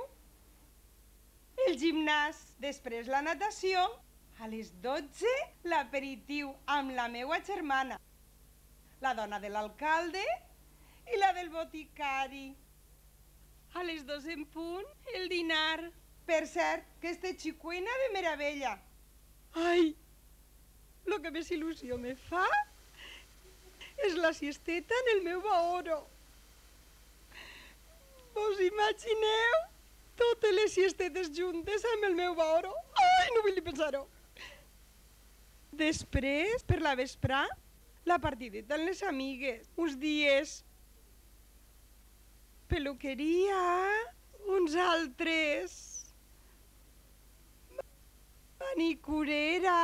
el gimnàs, després la natació, a les 12, l'aperitiu amb la meua germana, la dona de l'alcalde i la del boticari. A les 2 en punt, el dinar. Per cert, que este xicuena de meravella. Ai, lo que més il·lusió me fa és la siesteta en el meu baoro. Vos imagineu totes les siestetes juntes amb el meu baoro? Ai, no vull ni pensar-ho. Després, per la vesprà, la partideta amb les amigues. Uns dies peluqueria, uns altres manicurera,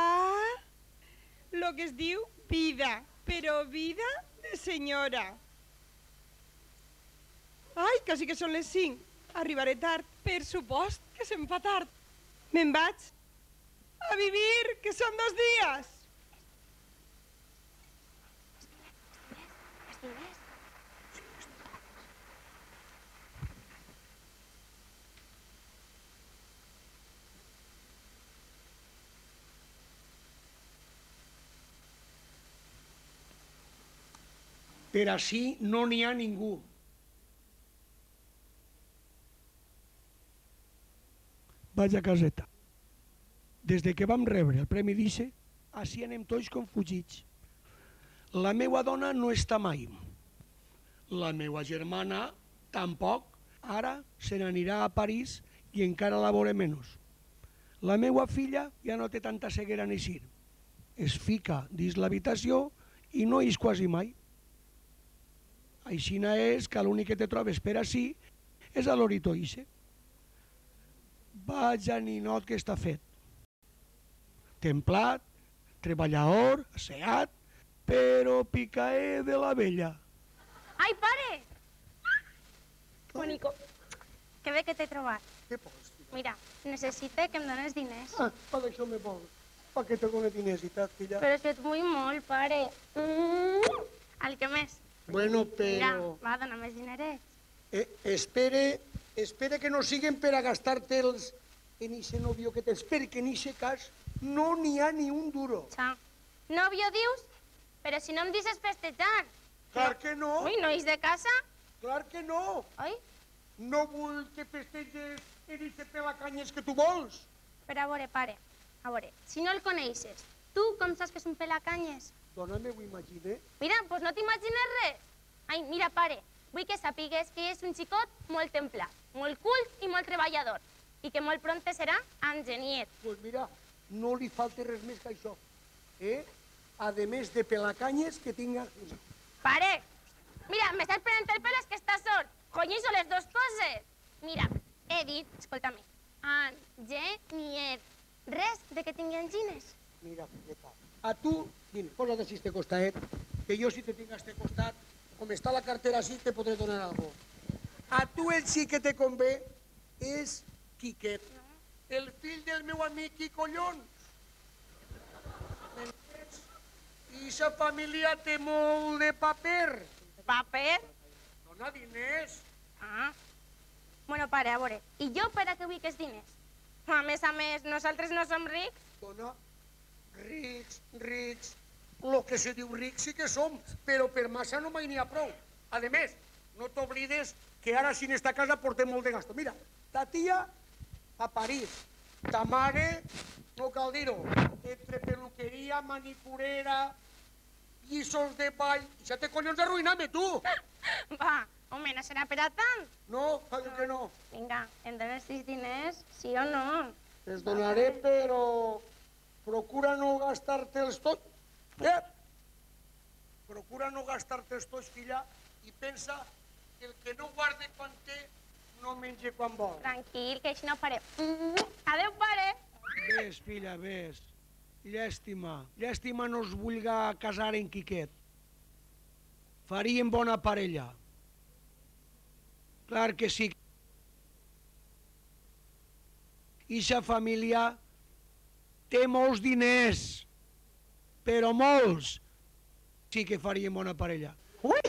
lo que es diu vida, però vida de senyora. Ai, quasi que són les 5. Arribaré tard. Per supost que se'm fa tard. Me'n vaig a vivir, que són 2 dies. Per així no n'hi ha ningú. Vaig a caseta. Des de que vam rebre el premi d'Ixe, així anem tots confugits. La meua dona no està mai. La meua germana tampoc. Ara se n'anirà a París i encara la veuré menys. La meua filla ja no té tanta ceguera en eixir. Es fica dins l'habitació i no ix quasi mai. Aixina és que l'únic que te trobes per ací és a l'orito ixe. Vaja ninot que està fet. Templat, treballador, asseat, però picaé de la vella. Ai, pare! Bonico, que bé que t'he trobat. Què vols? Mira, necessite que em dones diners. Per això me vols. Per què tengo una dinesitat, filla? Però és que et vull molt, pare. El que més. Bueno, Mira, però... va, dona més dinerets. Espere que no siguen per a gastar-te'ls en ixe novio que tens, perquè en ixe cas no n'hi ha ni un duro. Xa. Novio dius? Però si no em deixes festejar. Clar que no, Ui, no és de casa? clar que no. Oi? No vull que festeges en ixe pelacanyes que tu vols. Però a veure, pare, a veure, si no el coneixes, tu com saps que és un pelacanyes? Dona, me ho imagine. Mira, doncs no t'imagines res. Ai, mira, pare, vull que sàpigues que és un xicot molt templat, molt cult i molt treballador, i que molt pront serà enginyer. Pues mira, no li falta res més que això. A més de pelacanyes que tinga... Pare! Mira, m'estàs prenent el pelo, és que estàs sort. Collons, les dues coses. Mira, he dit, escolta-me, Angenier, res de que tingui angines. Mira, filleta, a tu, vine, posa't així este costat, que jo si te tinc a este costat, com està la cartera així, te podré donar algo. A tu el sí que te convé és Quiquet, el fill del meu amic Quicollons. M'entens? I sa família té molt de paper. Paper? Dona diners. Ah. Bueno, pare, a veure, i jo per a què vull aquests diners? A més, nosaltres no som rics. Dona, rics, lo que se diu rics sí que som, però per massa no mai n'hi ha prou. A més, no t'oblides que ara si en esta casa portem molt de gasto. Mira, ta tia a París, ta mare, no cal dir-ho, entre peluqueria, manicurera, lliços de ball, ja té collons d'arruïnar-me, tu! Va, home, no serà per a tant. No, diu que no. Vinga, em dones 6 diners, sí o no? Els donaré, però procura no gastar-te'ls tots. Procura no gastar-te'ls tots, filla, i pensa que el que no guarda quan té, no menja quan vol. Tranquil, que així no faré. Adéu, pare. Ves, filla, ves. Llàstima no es vulga casar en Quiquet. Farien bona parella. Clar que sí. Ixa família té molts diners, però molts. Sí que farien bona parella. ¡Uy!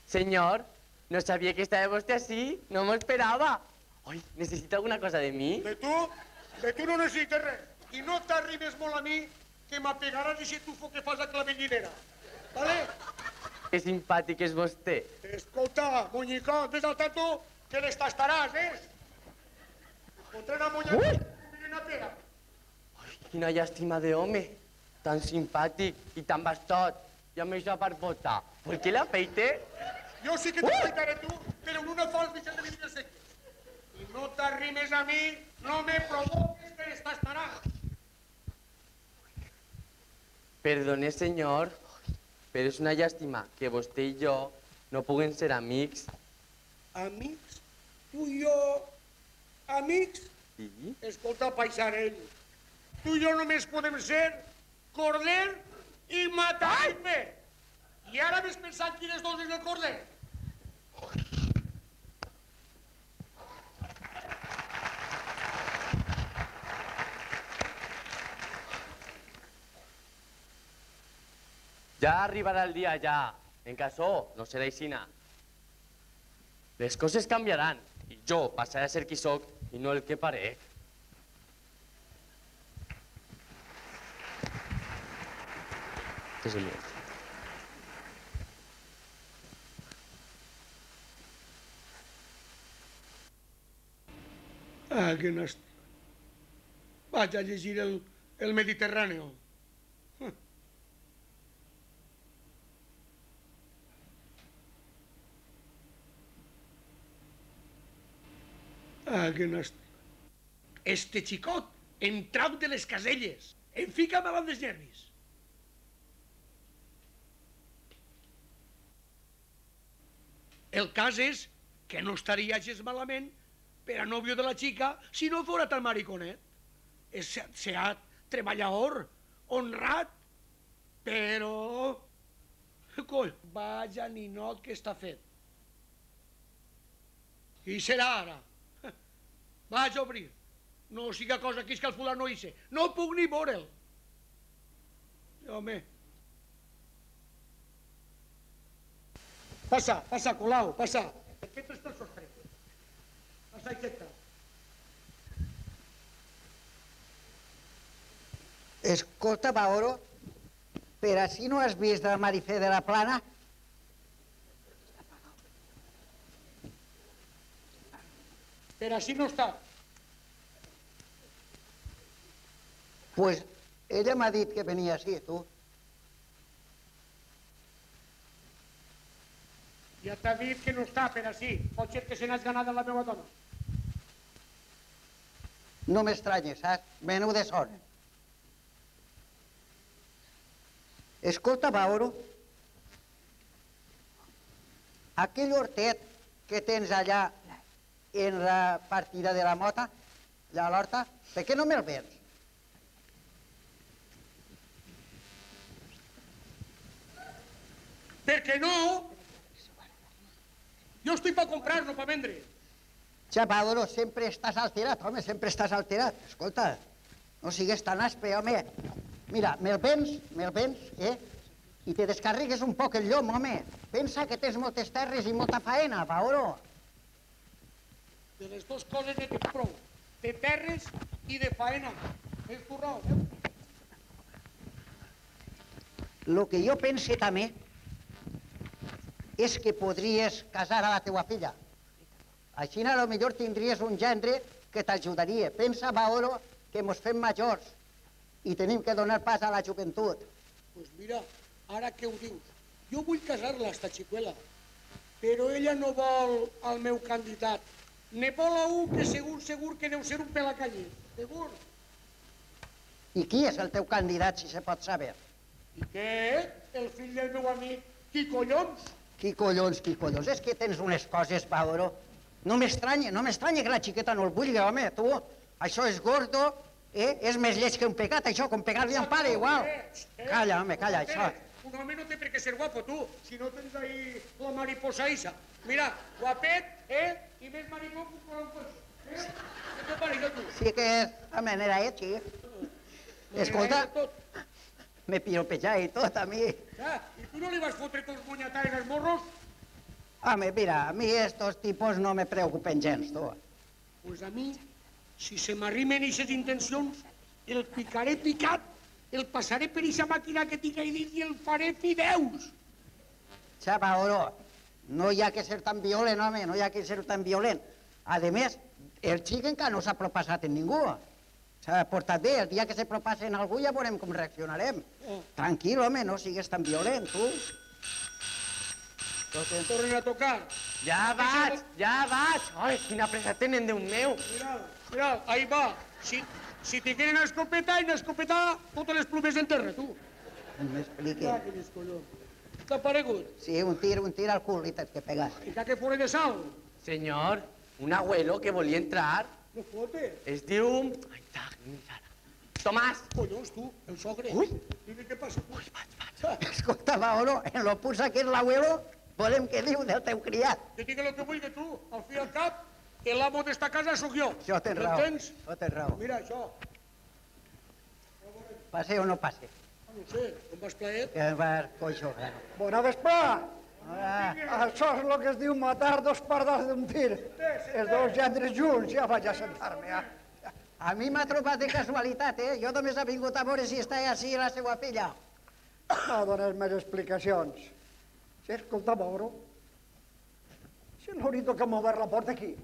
Señor, no sabía que estaba usted así. No me esperaba. Ay, ¿necesita alguna cosa de mí? De tu no necessites res. I no t'arribes molt a mi, que m'apegaràs aquest tufo que fas a clavellinera. Vale? Qué simpático es usted. Escolta, muñicó, ves al tanto que les tastaràs, Encontré una muñeca que viene a pega. Quina llàstima de home. Tan simpàtic i tan bastot. I amb això barbota. ¿Por qué la peite? Jo sí que t'afaitaré tu, però en una falsa de línies seques. I no t'arrimes a mi, no me provoques que les tastaràs. Perdone, señor, pero es una lástima que usted y yo no pueden ser amics. Amics? Tu i jo... Amics? Sí? Escolta, paisarell, tu i jo només podem ser corder i matar-me. I ara ves pensant quines dos és el corder? Ya arribará el día, ya. En caso, no será Isina. Les coses canviaran i jo passaré a ser qui soc i no el que parec. Sí, senyor. Ah, que no... Vaig a llegir el Mediterráneo. Ah, que no... Este xicot, em trau de les caselles. Em fica malalt dels nervis. El cas és que no estaria gens malament per a nòvio de la xica si no fora tan mariconet. És seat, treballador, honrat, però... Coll, vaja ninot que està fet. I serà ara. Vaig a obrir. No siga cosa que és que el fulà no hice. No puc ni veure'l. Home. Passa, passa, Colau, passa. Aquest és pel sostre. Passa, aquesta. Escolta, Mauro, per així no has vist el Marifé de la Plana? Per així no està. Pues ella m'ha dit que venia així, tu. Ja t'ha dit que no està per així. Pot ser que se n'hagi anat a la meva dona. No m'estranya, saps? Menuda sona. Escolta, Mauro, aquell hortet que tens allà en la partida de la mota, allà a l'horta, per què no me'l vens? Perquè no? Jo estic per comprar, no per vendre. Ja, Mauro, sempre estàs alterat, home, sempre estàs alterat. Escolta, no sigues tan aspre, home. Mira, me'l vens, i te descarregues un poc el llom, home. Pensa que tens moltes terres i molta faena, Mauro. De les dues coses ne tinc prou. De terres i de faena. És tu raó, Lo que jo pense també és que podries casar a la teua filla. Així, a lo millor tindries un gendre que t'ajudaria. Pensa, Mauro, que mos fem majors i tenim que donar pas a la joventut. Pues mira, ara que ho dius, jo vull casar-la, esta xicuela, però ella no vol el meu candidat. Ne vol a un que segur que deu ser un pelacanyes. Segur. I qui és el teu candidat, si se pot saber? I què? El fill del meu amic, qui collons? Qui collons? És que tens unes coses, Mauro. No m'estranya que la xiqueta no el vulgui, home, tu. Això és gordo, és més lleig que un pecat, això, com pegar-li al pare, igual. Calla, home, calla, això. Un home no té per què ser guapo, tu, si no tens ahí la mariposa isa. Mira, guapet, i més maricó que un colomposo. Què te pareix a tu? Sí que és a manera, sí. Escolta, me piropeja i tot, a mi. Ja, i tu no li vas fotre tots monyatars als morros? Home, mira, a mi estos tipos no me preocupen gens, tu. Pues a mi, si se m'arrimen ixes intencions, el picaré picat, el passaré per ixa màquina que tinc ahí dins i el faré fideus. Ja, Mauro, no hi ha que ser tan violent, home, no hi ha que ser tan violent. A més, el xic encara no s'ha propassat en ningú. S'ha portat bé, el dia que se propassa en algú ja veurem com reaccionarem. Tranquil, home, no sigues tan violent, tu. Tornen a tocar. Ja vaig! Ai, quina pressa tenen, Déu meu! Mira, ahí va. Si te quieren a escopeta, en escopeta totes les plumes en terra, tu. No m'expliqui. Ja, quin escolló. T'ha paregut? Sí, un tir al cul i tens que pegar. I ja que fora de sal. Senyor, un abuelo que volia entrar No fote. es diu... Ai, Tomàs! Collons, tu, el sogre. Ui. Dime què passa. Ui, Vaig. Escolta, Mauro, en lo pulsa que és l'abuelo, volem que diu del teu criat. Que digui el que vulgui tu. Al fi i al cap, l'amo d'esta casa sóc jo. Això tens raó, M'entens? això tens raó. Mira, això. Passe o no passe? No ho sé, com vas plaer? Que va coixo, claro. Bona vesprà! Hola. Això és el que es diu matar dos pardals d'un tir. Els dos gendres junts, ja vaig a sentar-me. A mi m'ha trobat de casualitat, Jo només he vingut a veure si està així la seva filla. No dones més explicacions. Si escolta, Mauro, si no li toca mover la porta aquí.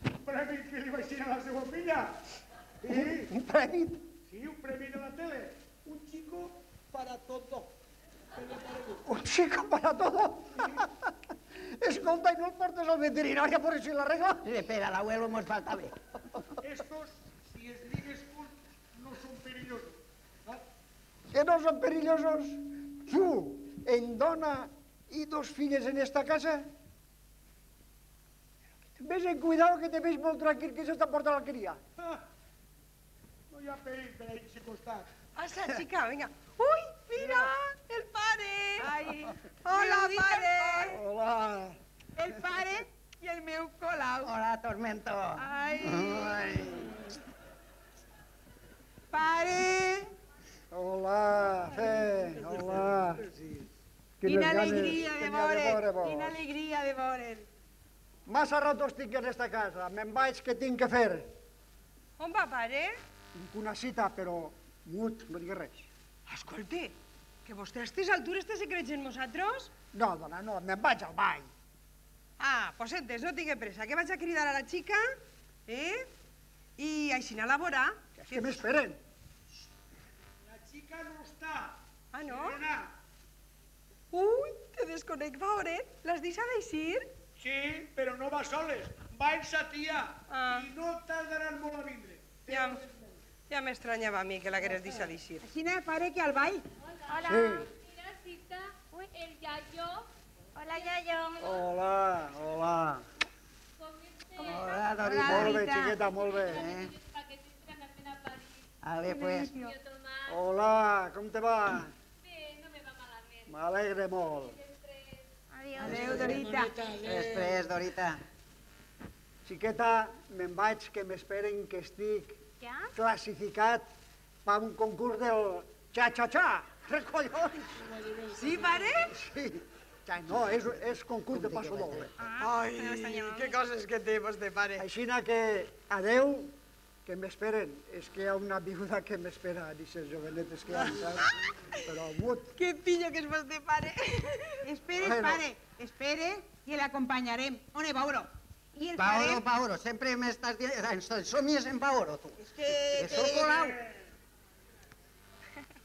Un premi que li vaig dir a la seva filla. Sí, Un premi? sí, un premi de la tele. Un chico para todo. Un chico para todo. Escolta, i no el portes al veterinari a veure si l'arregla? Sí, espera, l'abuelo mos falta bé. Estos, si es ligues junts, no són perillosos. Que no són perillosos? Tu, en dona i dos filles en esta casa? Ves en cuidado que te veis molt tranquil que s'està portant la cria. No hi ha perill per ahí si costat. Pasa, chica, venga. ¡Uy, mira! ¡El padre! Ay. ¡Hola, padre! Hola. El padre y el meu colau. Hola, Tormento. Ay. Ai. Pare! Hola, hola. Quina alegria de veure'l! Quina alegria de veure'l! Massa rato estic en esta casa, me'n vaig que tinc que fer. On va, pare? Tinc una cita, però mut, no digues res. Escolta, que vostè a aquestes altures té secrets en nosaltres? No, dona, no, me'n vaig al ball. Ah, pues entès, no tinc pressa, que vaig a cridar a la xica, i així anar a veurà. És que m'esperen. La xica no està. Ah, no? Serena. Ui, te desconec, veure, l'has deixat d'eixir? Sí, però no va soles. Va en sa tia. Ah. I no tardaran molt a vindre. Ja m'estranyava a mi que la queres deixar d'eixir. Així pare que al ball. Sí, el Yayo. Hola, Yayo. Hola, hola. Hola, Dorita. Molt bé, xiqueta, molt bé. Paquetes per anar-me'n a París. Vale, pues. Jo, Tomàs. Hola, com te va? Bé, no me va malament. M'alegre molt. Adiós. Adéu, Dorita. Després, Dorita. Xiqueta, me'n vaig, que m'esperen que estic Ja? classificat per un concurs del xa-xa-xa. Recollons! Sí, pare? Sí. Ja, no, és concurs de passo doble. Ai, qué coses que té vostè, pare. Aixina que adeu, que m'esperen. És que hi ha una viuda que m'espera, aquestes jovenetes que hi ha, saps? Però mut. Qué pillo que és vostè, pare. Espere, Bueno. pare, espere i l'acompanyarem. On és Pauro? I el Paolo, farem... Paolo, sempre m'estàs dient... En somies en Paolo, tu. És que... Sóc Colau.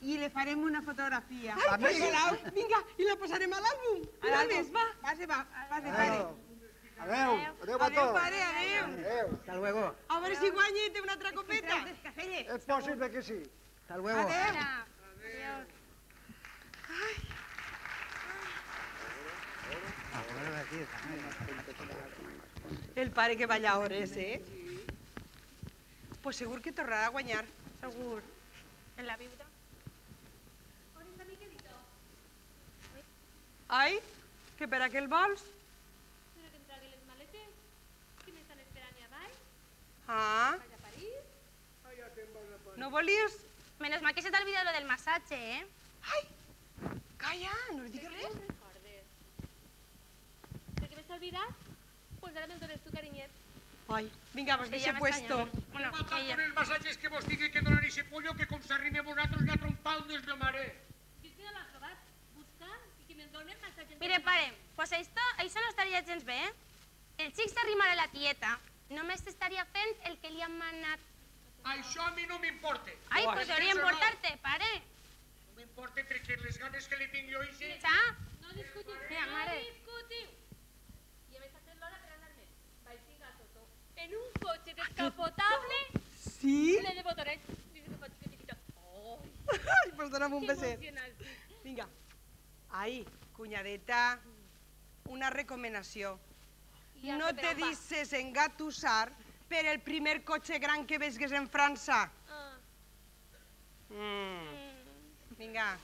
I li farem una fotografia. Ai, pues, Colau, vinga, i la posarem a l'àlbum. A l'àlbum. Vase, pare. Adeu, adeu a Adéu, tots. pare, adéu. Adeu. Hasta luego. A veure si guanya i té una altra copeta. És possible que sí. Hasta luego. Adiós. El pare que balla hores, Pues segur que tornarà a guanyar. Segur. En la viuda. Ai, que per a què el vols? Però que em tragui les maletes, que m'estan esperant allà baix. Ah, Vaig a París. no volies? Menos mal que se t'ha olvidado lo del massatge, Ai, calla, no li diguis res. Recordes. ¿De qué me está olvidado? Pues ahora me entones tu, cariñet. Ai, vinga, pues Que deixa ja puesto. Bueno, ella. els massatges que vos tingui que donar ese pollo que com s'arribi a vosaltres la trompau des de mare. Dius que no l'has trobat? Buscar i que me'n donen massatge. Mire, pare, pues això no estaria gens bé, El xic s'arrimarà a la tieta. Només t'estaria fent el que li han manat. Això a mi no m'importa. Ai, pues hauria importar-te, pare. No m'importa perquè les ganes que li tinc jo ixe... Ja? No discutiu, Mira, no mare. discutiu. I a més ha fet l'hora per anar-me. Vaig ficar Toto en un cotxe descapotable Sí? ple de botonets. Dice que faig petitito. Oh, Ai, pues dona'm un que beset. emocionant. Vinga. Ai, cunyadeta, una recomanació. Ja, No però te va. deixes engatussar per el primer cotxe gran que vesgues en França. Ah, Vinga.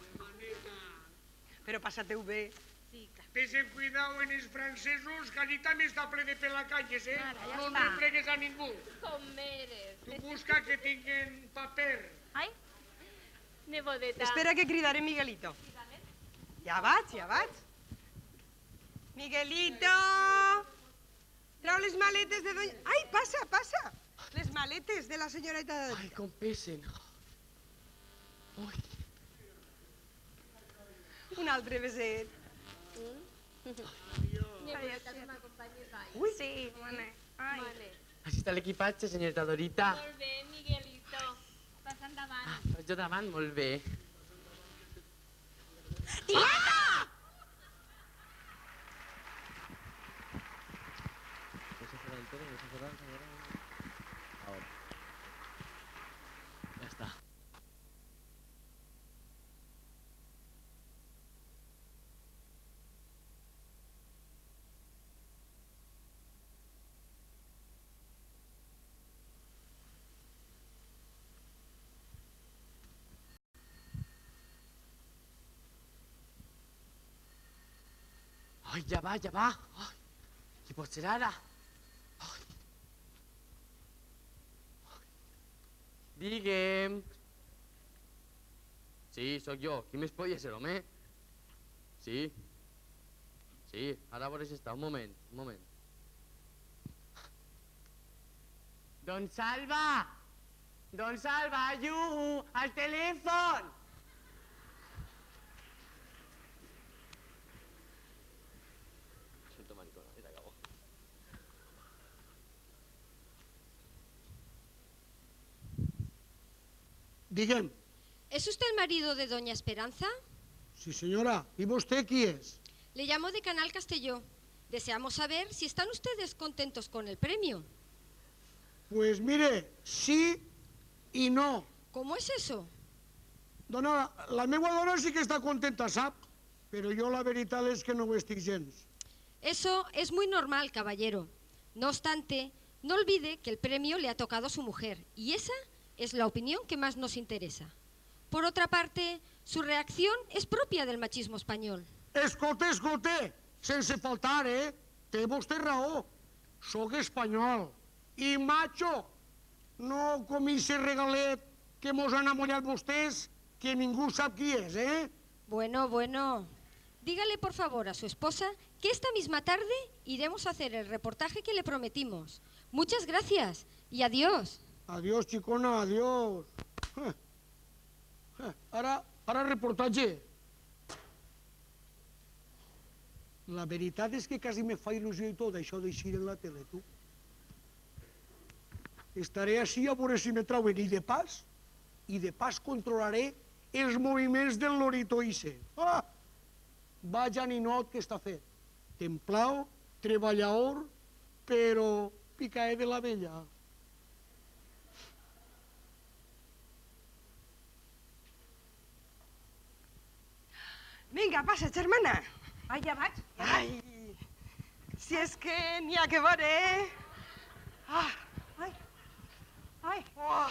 Però passa-te-ho bé. sí, clar. Tens en cuidao en els francesos, que allí també està ple de pelacanyes, Ara, ja No està. replegues a ningú. Com eres. Tu busca que tinguen paper. Ai, Nebodeta. Espera que cridaré Miguelito. Ja vaig. Miguelito! Trau les maletes de doña... Ai, passa! Les maletes de la senyoreta... Ai, com pesen. Ui. Un altre beset. Nebodeta, que m'acompanyes, vai. sí, mare. Ai. Vale. Així està l'equipatge, senyoreta Dorita. Molt bé, Miguelito. Passa endavant. Vaig jo davant, molt bé. Ahora. Ya está. Ai, ja va. Ai, qui pot ser ara? Ai. Digue'm. Sí, sóc jo. Qui més podia ser, home? Sí. Sí, ara a veure si està. Un moment. Don Salva! Don Salva, ajuhu! Al telèfon! Sento maricona, te cago. Digue'm. ¿Es usted el marido de doña Esperanza? Sí, senyora. I vostè qui és? Le llamo de Canal Castelló. Deseamos saber si están ustedes contentos con el premio. Pues mire, sí i no. ¿Cómo es eso? Dona, la meva dona sí que està contenta, sap? Però jo la veritat és que no ho estic gens. Eso es muy normal, caballero. No obstante, no olvide que el premio le ha tocado a su mujer y esa es la opinión que más nos interesa. Por otra parte, su reacción es propia del machismo español. Escolta, sense faltar, té vostè raó. Soc espanyol i macho. No com ese regalet que mos han amollat vostès, que ningú sap qui és, Bueno, dígale por favor a su esposa que esta misma tarde iremos a hacer el reportaje que le prometimos. Muchas gracias y adiós. Adiós, xicona, adiós. Ara reportatge. La veritat és que quasi me fa il·lusió i tot això d'eixir en la tele, tu. Estaré així a veure si me trauen i de pas controlaré els moviments del lorito ixe. Vaja ninot que està fet. Templau, treballador, però picaé de la vella. Vinga, passa, germana. Ai, ja vaig. Ai, si és que n'hi ha que veure, Ai, Oh,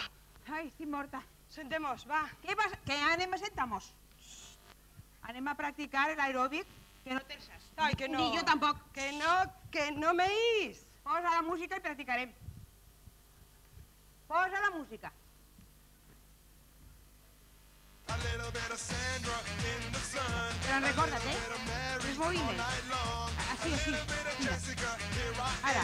ai, estic morta. sentemos, va. Què passa? Que anem a sentar-nos. Anem a practicar l'aeròbic, que no te'n saps. Ai, que no. Ni jo tampoc. Que no m'eix. Posa la música i practicarem. Posa la música. Però recorda't, els moviments. Així, així. Mira. Ara.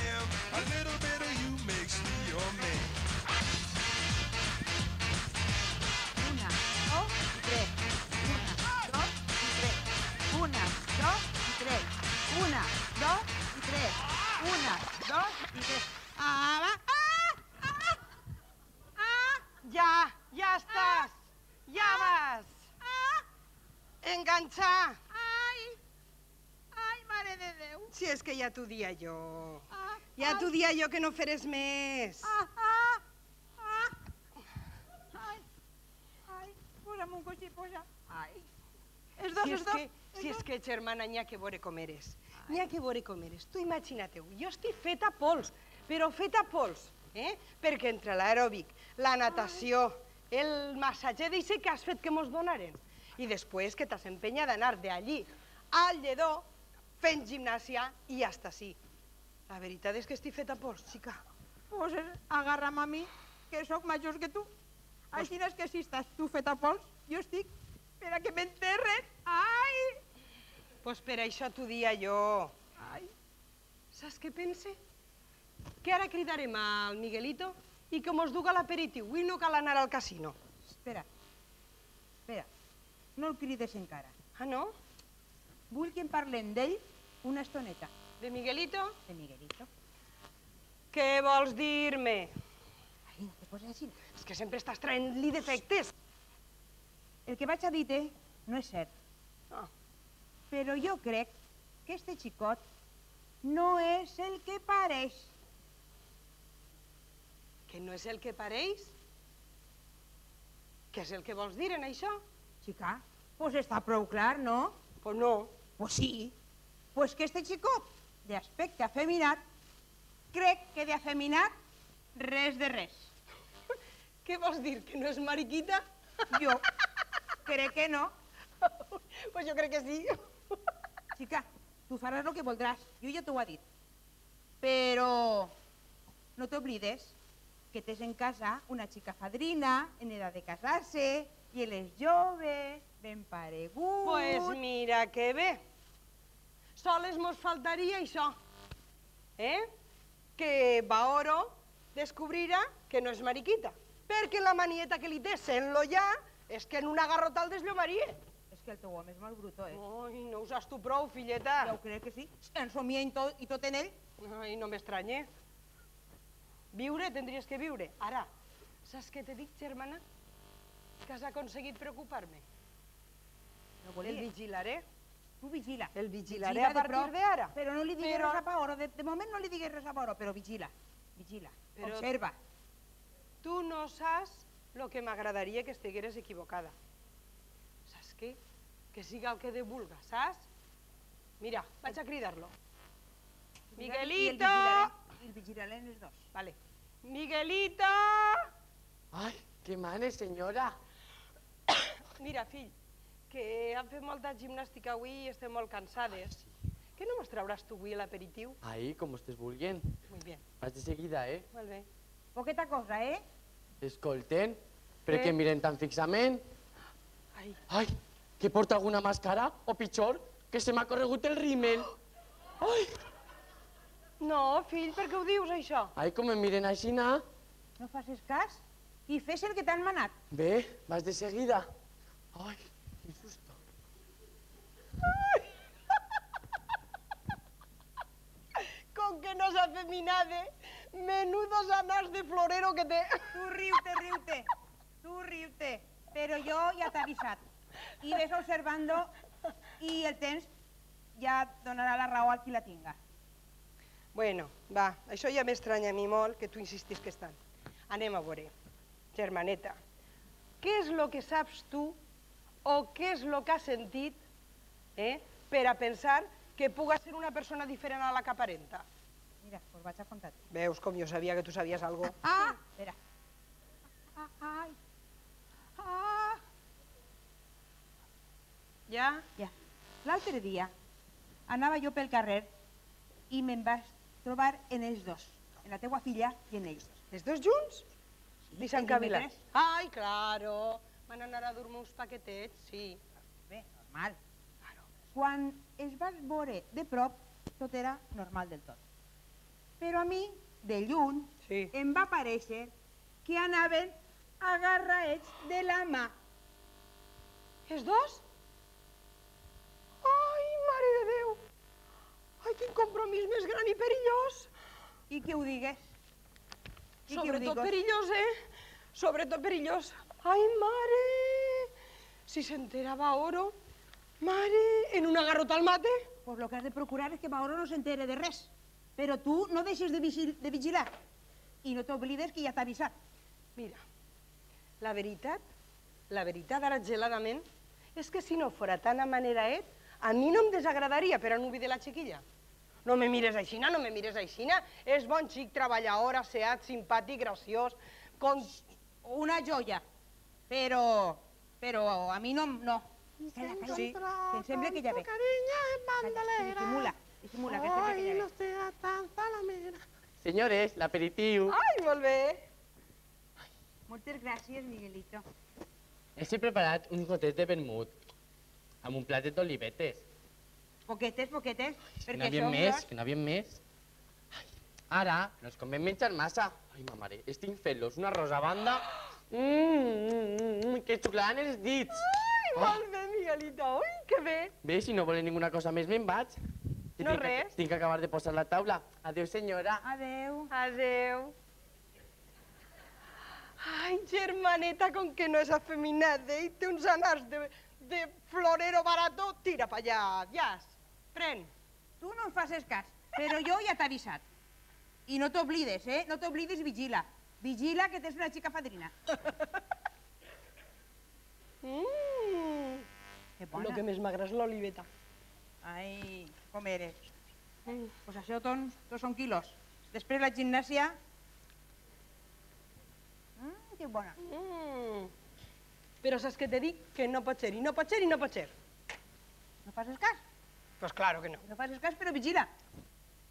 Una, dos i tres. Una, dos i tres. Una, dos i tres. Una, dos i tres. Una, dos i tres. Ah, va. Ja estàs. Ja vas. Enganxar. Ai, mare de Déu. Si és que ja t'ho dia jo. Ja t'ho dia jo que no feres més. Ai, posa'm un coixí, posa. Ai. Si és que, germana, n'hi ha que veure com eres. N'hi ha que veure com eres. Tu imagina-t'ho, jo estic feta pols, però feta pols, perquè entre l'aeròbic, la natació, el massatge d'eixe que has fet que mos donaren, i després que t'has empenyat d'anar d'allí al lledó fent gimnàsia i hasta sí. La veritat és que estic feta pols, xica. Pues agarra'm a mi, que sóc major que tu. Així és que si estàs tu feta pols, jo estic per a que m'enterren. Ai! Pues per això t'ho dia jo. Ai! Saps què pense? Que ara cridarem al Miguelito i que mos duga l'aperitiu i no cal anar al casino. Espera. No el crides encara. Ah, no? Vull que en parlem d'ell una estoneta. De Miguelito? De Miguelito. Què vols dir-me? Ai, no te poses així. És que sempre estàs traient-li defectes. El que vaig a dir-te no és cert. Ah. Però jo crec que este xicot no és el que pareix. Que no és el que pareix? Què és el que vols dir en això? Xica, pues està prou clar, no? Pues no. Pues sí. Pues que este xicot, d'aspecte afeminat, crec que d'afeminat res de res. Què vols dir, que no és mariquita? Jo crec que no. Pues jo crec que sí. Xica, tu faràs el que voldràs, jo ja t'ho he dit. Però no t'oblides que tens en casa una xica fadrina en edat de casar-se i ell és jove, ben paregut... Pues mira que bé. Sols mos faltaria això. Que Baoro descobrirà que no és mariquita. Perquè la manieta que li té sent-lo ja és que en una garrota el desllomaria. És que el teu home és molt brutó, Ai, no ho saps tu prou, filleta. Ja ho crec que sí. Ensomia i tot en ell. Ai, no m'estranya. Viure tindries que viure. Ara, saps què te dic, germana? Que has aconseguit preocupar-me. No El vigilaré. Tu vigila. El vigilaré Vigila a partir prop, d'ara. Però no li diguis Però- res a Paolo. De moment no li diguis res a Paolo, però vigila. Vigila. Però- Observa. Tu no saps el que m'agradaria que estigueres equivocada. Saps què? que siga el que de vulga, saps? Mira, vaig a cridar-lo. Miguelito! I el vigilaré els dos. Vale. Miguelito! Ai, que mane, senyora. Mira, fill, que han fet molta gimnàstica avui i estem molt cansades. Que no mos trauràs tu avui a l'aperitiu? Ai, com estàs volent. Muy bien, Vaig de seguida, eh? molt bé. Poqueta cosa, eh? Escolten, per què miren tan fixament? Ai, Ai, que porta alguna màscara? O pitjor, que se m'ha corregut el rímel. Ai, no, fill, per què ho dius, això? ai, com em miren així, na? No facis cas i fes el que t'han manat. Bé, vas de seguida. Ai, quin susto. Com que no s'ha feminade, menudos anars de florero que té. Tu riu-te, però jo ja t'he avisat. I ves observando i el temps ja donarà la raó al qui la tinga. Bueno, va, això ja m'estranya a mi molt que tu insistis que estan. Anem a veure. Germaneta, què és el que saps tu o què és el que has sentit per a pensar que puga ser una persona diferent a la que aparenta? Mira, pues vaig a contar. Veus com jo sabia que tu sabies algo? Ah! Espera. Ai! Ah! Ja? Ja. L'altre dia anava jo pel carrer i me'n vaig trobar en ells dos, en la teua filla i en ells dos. Els dos junts? I s'han el cavilat. dimecres. Ai, claro. Van anar a dur-me uns paquetets, sí. Bé, normal. Quan es vas veure de prop, tot era normal del tot. Però a mi, de lluny, Sí. em va parèixer que anaven agarraets de la mà. Els dos? Ai, mare de Déu! Ai, quin compromís més gran i perillós! I que ho digues? I que ho Sobretot digues? perillós, Sobretot perillós. Ai, mare! Si s'enterava Oro, mare, en una garrota al mate. Pues lo que has de procurar és que Mauro no s'entere de res. Però tu no deixes de vigilar. I no t'oblides que ja t'ha avisat. Mira, la veritat ara geladament, és que si no fora tan amaneraet, a mi no em desagradaria per a nuvi de la xiquilla. No me mires aixina, no me mires aixina. És bon xic, treballador, asseat, simpàtic, graciós, Una joia. Però a mi no. Calla, calla. Sí. Que em sembla que ja ve. Dissimula, que em sembla que ja ve. sea tan salamera. Senyores, l'aperitiu. Ai, molt bé. Moltes gràcies, Miguelito. He preparat un gotet de vermut amb un platet d'olivetes. Poquetes, Que no perquè havien som més, dos. que no havien més. Ai, ara, no ens convé menjar massa. Ai, ma mare, estic fent-los una rosa banda. Que xuclaran els dits. Ai, molt bé, Miguelito. Ui, que bé. Bé, si no volen ninguna cosa més, me'n vaig. Que No tinc que- res. Tinc que acabar de posar la taula. Adéu, senyora. Adeu. Adeu. Ai, germaneta, com que no és afeminada i té uns anars de florero barato, tira pa allà, ja. Pren. Tu no em facis cas, però jo ja t'he avisat. I no t'oblides, No t'oblides i vigila. Vigila que tens una xica fadrina. Que bona. Lo que més m'agrada és l'oliveta. Ai, com eres. Pues això tots són quilos. Després la gimnàsia... Que bona. Però saps què t'he dit? Que no pot ser, i no pot ser, i no pot ser. No facis cas? Pues claro que no. No facis cas, però vigila.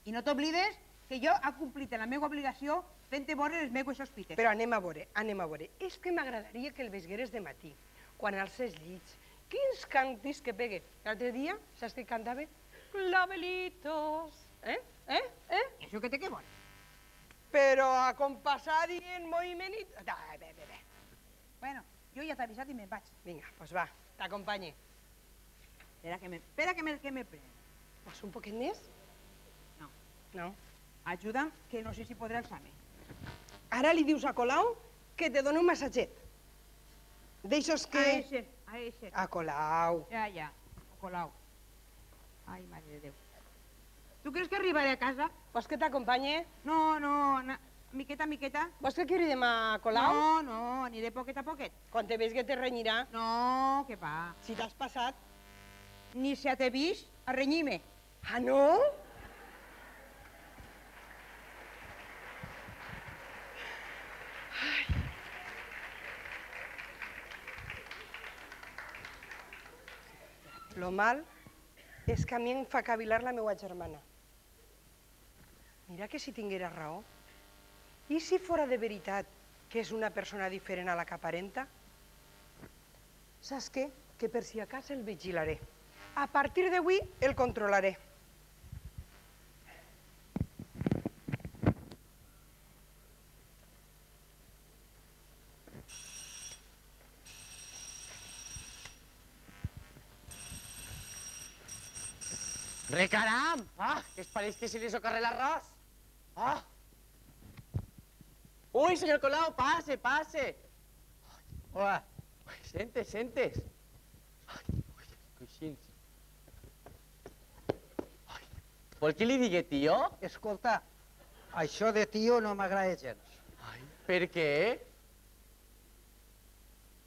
I no t'oblides que jo he complit la meva obligació fent-te veure les meves sospites. Però anem a veure, anem a veure. És que m'agradaria que el veigueres de matí, quan alces llits. Quins cantis que pegue. L'altre dia, saps què cantava? Clavelitos. Això que té que vol? Però acompassat i en moviment i... Bé. Bueno, jo ja t'he avisat i me'n vaig. Vinga, doncs va, t'acompanyi. Espera que me pren. Vols un poquet més? No. No? Ajuda'm, que no sé si podré alçar-me. Ara li dius a Colau que te doni un massatget. D'aixòs que... A ese. A Colau. Ja, Colau. Ai, mare de Déu. Tu creus que arribaré a casa? Vols que t'acompanyi? No, miqueta. Vols que cridem a Colau? No, aniré poquet a poquet. Quan te veig que te renyirà. No, que va. Si t'has passat. Ni se t'ha vist a renyir-me. Ah, no? Lo mal és que a mi em fa cavilar la meva germana. Mira que si tinguera raó. I si fora de veritat que és una persona diferent a la que aparenta? Saps què? Que per si acas el vigilaré. A partir d'avui el controlaré. ¡Recaram! ¡Ah! ¿Qué os parece que se les ocurre el arroz? ¡Ah! ¡Uy, señor Colau! ¡Pase, pase! Hola. Sentes, sentes. Ai, coixins. Vol que li digui tio? Escolta, això de tio no m'agrada gens. Ai, per què?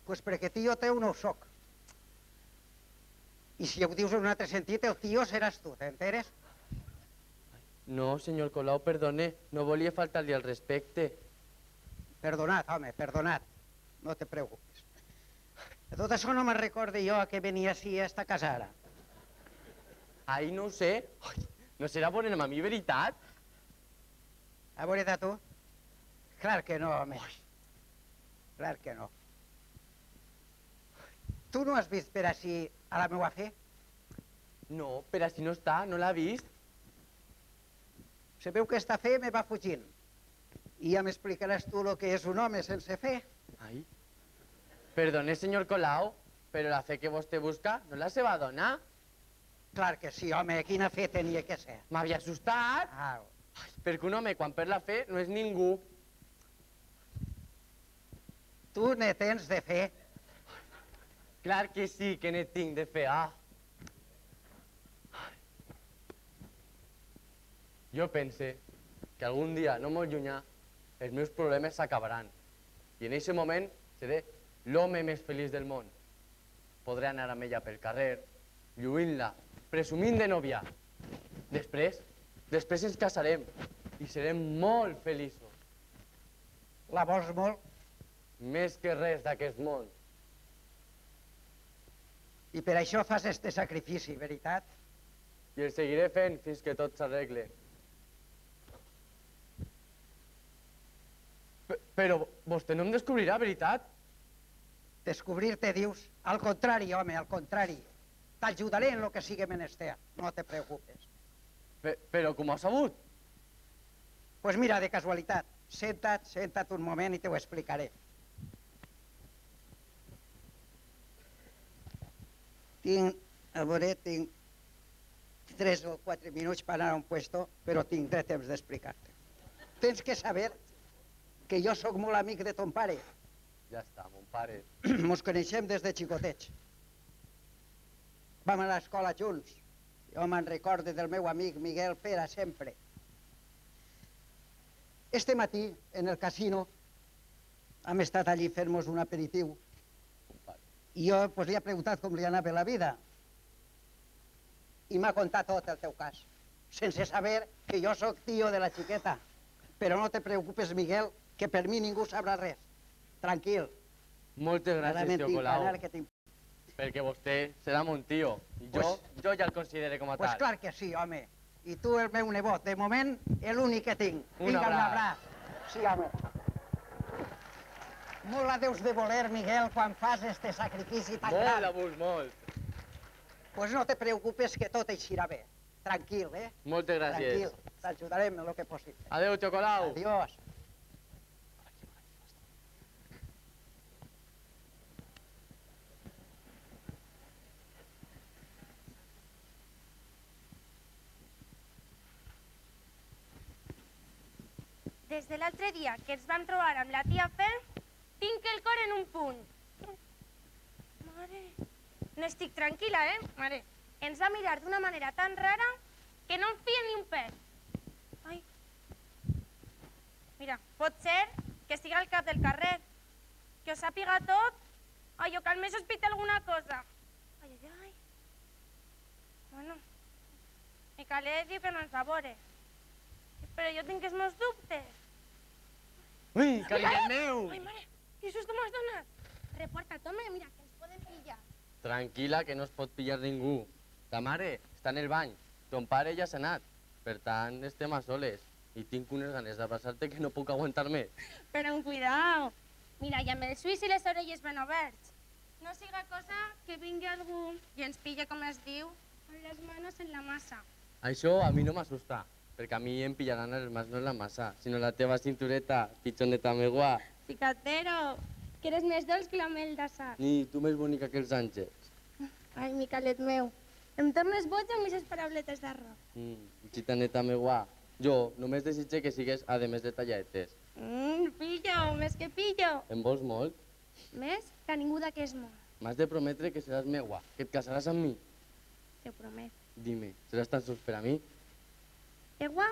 Pues perquè tio teu no ho soc. I si ho dius en un altre sentit, el tio seràs tu, t'enteres? No, senyor Colau, perdone, no volia faltar-li al respecte. Perdonat, home, perdonat. No te preocupes. De tot això no me'n recorde jo que venia així a esta casa ara. Ai, no ho sé. Ai, no serà bonent amb mi, veritat? A veure de tu? Clar que no, home. Clar que no. Tu no has vist per així a la meua fe? No, per així no està, no l'ha vist. Se veu que esta fe me va fugint. I ja m'explicaràs tu el que és un home sense fe. Ai, perdone, senyor Colau, però la fe que vostè busca no és la seva dona. Clar que sí, home, quina fe tenia que ser. M'havia assustat. Ah, Ai, perquè un home, quan perd la fe, no és ningú. tu ne tens de fe. Clar que sí, que ne tinc de fe. Ah. Jo pense que algun dia, no molt llunyà, els meus problemes s'acabaran. I en aquest moment seré l'home més feliç del món. Podré anar amb ella pel carrer, lluint-la, presumint de nòvia. Després ens casarem i serem molt feliços. La vols molt? Més que res d'aquest món. I per això fas este sacrifici, veritat? I el seguiré fent fins que tot s'arregle. Però vostè no em descobrirà, veritat? Descobrir-te, dius? Al contrari, home, al contrari. T'ajudaré en lo que sigui menester, no te preocupes. Però com ho ha sabut? Pues mira, de casualitat, senta't un moment i te ho explicaré. Tinc 3 o 4 minuts per anar a un puesto, però tindré temps d'explicar-te. Tens que saber que jo sóc molt amic de ton pare. Ja està, mon pare. Mos coneixem des de xicotets. Vam anar a l'escola junts. Jo me'n recorde del meu amic Miguel Pera sempre. Este matí, en el casino, hem estat allí fent-nos un aperitiu. I jo pues, li he preguntat com li anava la vida. I m'ha contat tot el teu cas, sense saber que jo sóc tio de la xiqueta. Però no te preocupes, Miguel, que per mi ningú sabrà res. Tranquil. Moltes gràcies, tio Colau, Que perquè vostè serà mon tio. I jo ja el considero com a Pues tal. clar que sí, home. I tu el meu nebot. De moment, l'únic que tinc. Un Vinga, un abraç. abraç. Sí, home. Molt la deus de voler, Miguel, quan fas este sacrifici tan Molt, gran. abús, molt. Pues no te preocupes que tot eixirà bé. Tranquil, eh? Moltes gràcies. Tranquil. T'ajudarem en lo que possible. Adéu, tio Colau. Adiós. Des de l'altre dia que ens vam trobar amb la tia Fe, tinc el cor en un punt. Mare, no estic tranquil·la, mare? Ens va mirar d'una manera tan rara que no em fia ni un pèl. Ai. Mira, pot ser que estigui al cap del carrer, que ho sàpiga tot, ai, o que al més sospita alguna cosa. Ai, ai, ai. Bueno, Micalet diu que no ens a veure. Però jo tinc els meus dubtes. Ui, carillet meu! Ai, mare, quin susto m'has donat. Reporta't, home, mira, que ens poden pillar. Tranquil·la, que no es pot pillar ningú. Ta mare està en el bany, ton pare ja s'ha anat. Per tant, estem a soles. I tinc unes ganes d'abraçar-te que no puc aguantar més. Però amb cuidao. Mira, i amb els ulls i les orelles ben oberts. No siga cosa que vingui algú i ens pille, com es diu, amb les manos en la massa. Això a mi no m'assusta, perquè a mi em pillaran les mans no en la massa, sinó la teva cintureta, pitxoneta megua. Picatero, que eres més dolç que la mel d'assar. Ni tu més bonica que els àngels. Ai, Micalet meu, em tornes boig amb aquestes parauletes d'arròs. Xitaneta megua. Jo només desitge que sigues a de més detalladetes. Pillo, més que pillo. Em vols molt? Més que a ningú d'aquest món. M'has de prometre que seràs megua, que et casaràs amb mi. Te ho promet. Dime, seràs tan sols per a mi? Tegua?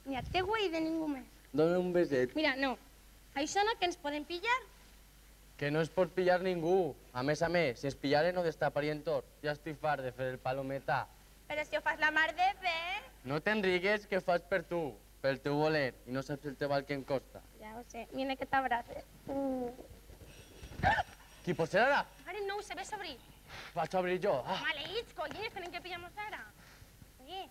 Ni a tegua i de ningú més. Dóna'm un beset. Mira, no. Això no, que ens poden pillar. Que no es pot pillar ningú. A més, si ens pillaren no destaparien tot. Ja estic fart de fer el palometa. Però si ho fas la mar de bé. No te'n rigues que fas per tu, pel teu voler, i no saps el treball que em costa. Ja ho sé, mira que t'abraces. Qui pot ser ara? Ara no ho sé, ves a obrir. Vaig a obrir jo. Maleïts, collins, tenim que pillar-nos ara. Oye.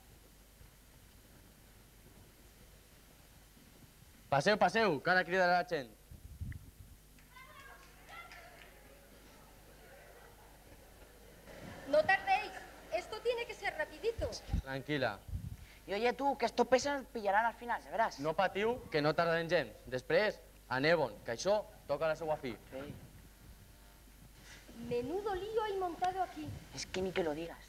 Passeu, passeu, que ara cridarà la gent. No tardéis, esto tiene que ser rapidito. Tranquil·la. Y oye tú, que estos pesos pillarán al final, ya verás. No patiu, que no tardarem gens. Després, aneu-on, que això toca la seva fi. Sí. Menudo lío hay montado aquí. Es que ni que lo digas.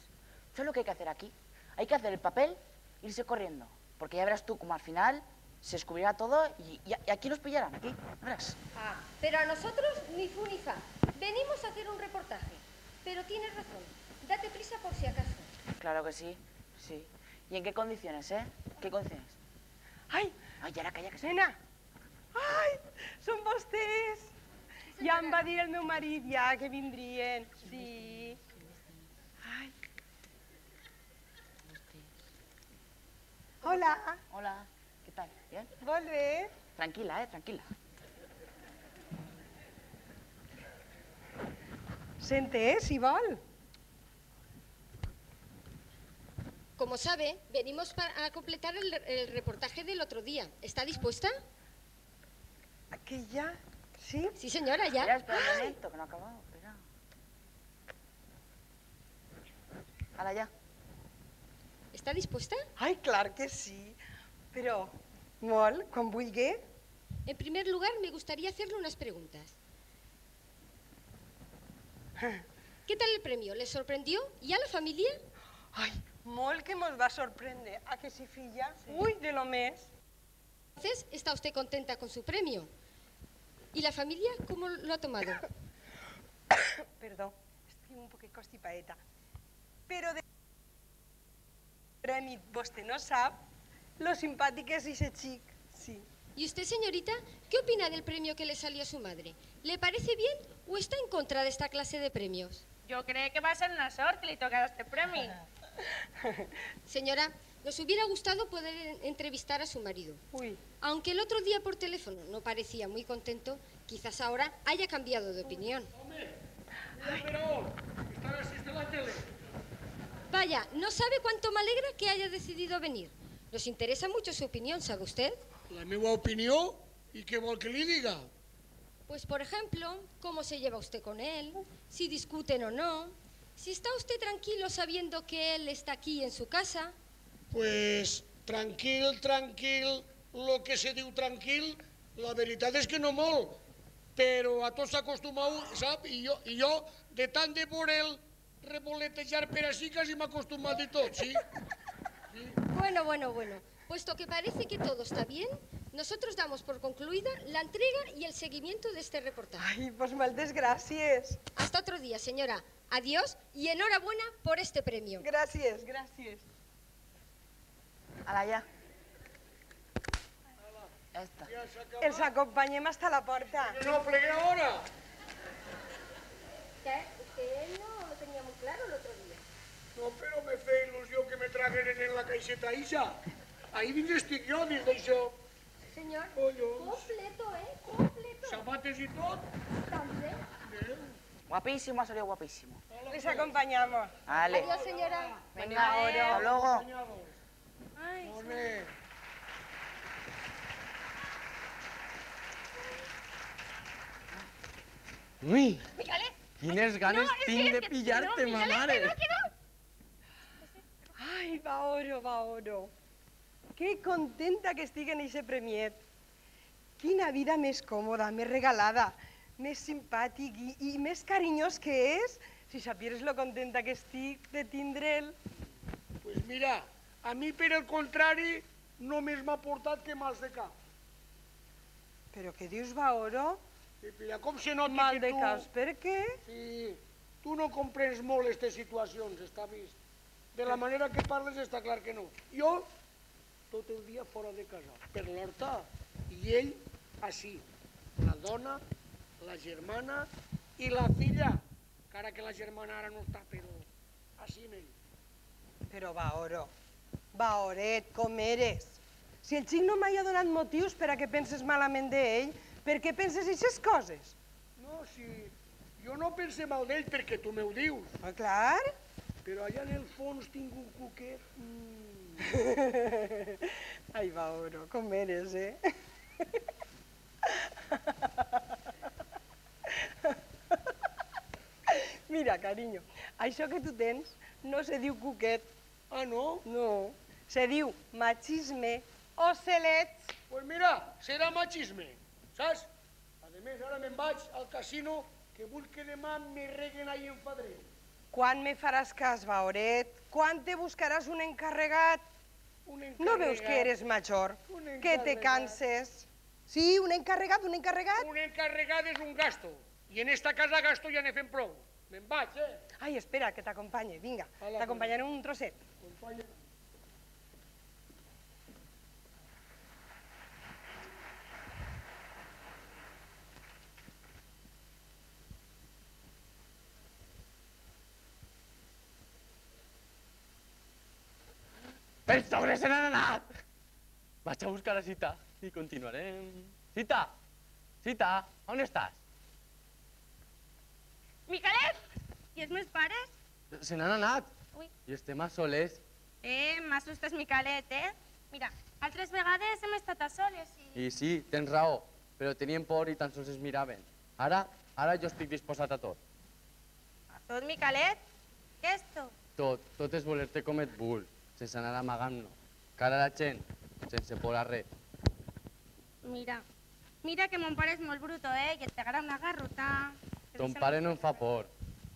¿Sabes lo que hay que hacer aquí? Hay que hacer el papel e irse corriendo. Porque ya verás tú como al final se descubrirá todo y aquí nos pillarán, aquí, verás. Ah, pero a nosotros ni fu ni fa. Venimos a hacer un reportaje. Pero tienes razón. Date prisa por si acaso. Claro que sí, sí. ¿Y en qué condiciones, eh? ¿Qué condiciones? Ai, Ay, ara calla, que se... nena! Ai, són vostès! Ja em va dir el meu marit ja que vindrien. Sí. Ai. Hola. Hola, ¿qué tal? ¿Bien? Molt bé. Tranquila, tranquila. Sente, si vol. Como sabe, venimos a completar el reportaje del otro día. ¿Está dispuesta? ¿Que ya? ¿Sí? Sí, señora, Espera, ya. espera un momento, que no ha acabado, espera. Hala, ya. ¿Está dispuesta? Ai, clar que sí. Però, molt, quan vulgui. En primer lugar, me gustaría hacerle unas preguntas. ¿Qué tal el premio? ¿Le sorprendió? ¿Y a la familia? Ai, molt que mos va sorprendre. A que sí, filla? Ui, de lo més. Entonces, ¿está usted contenta con su premio? ¿Y la familia cómo lo ha tomado? Perdó, estic un poquet constipaeta. Però de premi vostè no sap lo simpàtic és ese xic. Sí. ¿Y usted, señorita, qué opina del premio que le salió a su madre? ¿Le parece bien o está en contra de esta clase de premios? Yo creo que va a ser una sort que le tocará este premio. Señora, nos hubiera gustado poder entrevistar a su marido. Ui. Aunque el otro día por teléfono no parecía muy contento, quizás ahora haya cambiado de opinión. Vaya, no sabe cuánto me alegra que haya decidido venir. Nos interesa mucho su opinión, ¿sabe usted? La meva opinió i què vol que li diga? Pues, por ejemplo, cómo se lleva usted con él, si discuten o no, si está usted tranquilo sabiendo que él está aquí en su casa. Pues tranquil, tranquil, lo que se diu tranquil, la veritat és que no molt, però a tot s'acostumau, sap? I jo, de tant de por el revolotejar per així, quasi m'ha acostumat de tot, sí? Bueno. Puesto que parece que todo está bien, nosotros damos por concluida la entrega y el seguimiento de este reportaje. Ai, pues moltes gràcies. Hasta otro día, señora. Adiós y enhorabuena por este premio. Gràcies, gràcies. Hala, ya. Ya está. Els acompanyem hasta la porta. Que no plegué ahora. Usted no lo tenía muy claro el otro día. No, però me fe il·lusió il·lusió que me tragueren en la caixeta Isa. Ahí dins estic jo, dins d'això. Señor, Collons. completo, completo. Zapates i tot. También. Guapísimo, ha salido guapísimo. Les acompañamos. Vale. Adiós, señora. Venga, hasta luego. Ai, Molt bé. Ui, Micalet, quines ganes tinc de pillar-te, ma mare. Ai, va oro. Que contenta que estic en eixe premiet. Quina vida més còmoda, més regalada, més simpàtic i més carinyós que és. Si sapieres lo contenta que estic de tindre'l. Pues mira, a mi per el contrari només m'ha portat que mals de cap. Però què dius, Vaoro? I mira, com se nota Mal que de tu... caps, per què? Sí, tu no comprens molt aquestes situacions, està vist. De la manera que parles està clar que no. Jo, tot el dia fora de casa, per l'horta, i ell, així. La dona, la germana i la filla, encara que la germana ara no està, però així amb ell. Però Vaoret, com eres? Si el xic no mai ha donat motius per a que penses malament d'ell, per què penses aquestes coses? No, si jo no pense mal d'ell perquè tu m'ho dius, Ah, clar? però allà en el fons tinc un cuquet. Ai, Vaoro, com eres, eh? Mira, carinyo, això que tu tens no se diu cuquet. Ah, no? No, se diu machisme o celets. Pues mira, serà machisme, saps? A més, ara me'n vaig al casino que vull que demà me reguen ahí en fadrer. Quan me faràs cas, Vaoret? Quan te buscaràs un encarregat? Un No veus que eres major? Un Que te encarregat. canses? Sí, un encarregat? Un encarregat és un gasto, i en esta casa gasto ja n'he fet prou. Me'n vaig, Ai, espera, que t'acompanyi, vinga. Hola, T'acompanyaré un trosset. Acompanya. Els sobres se n'han anat! Vaig a buscar a Cita i continuarem. Cita! Cita, on estàs? Micalet! I els meus pares? Se n'han anat. Ui. I estem a soles. M'assustes, Micalet, Mira, altres vegades hem estat a soles i... I sí, tens raó, però tenien por i tan sols es miraven. Ara jo estic disposat a tot. A tot, Micalet? Què és tot? Tot és voler-te com et vull, sense anar amagant-no. Cara a la gent, sense por a res. Mira que mon pare és molt bruto, i et pegarà una garrota. Ton pare no em fa por.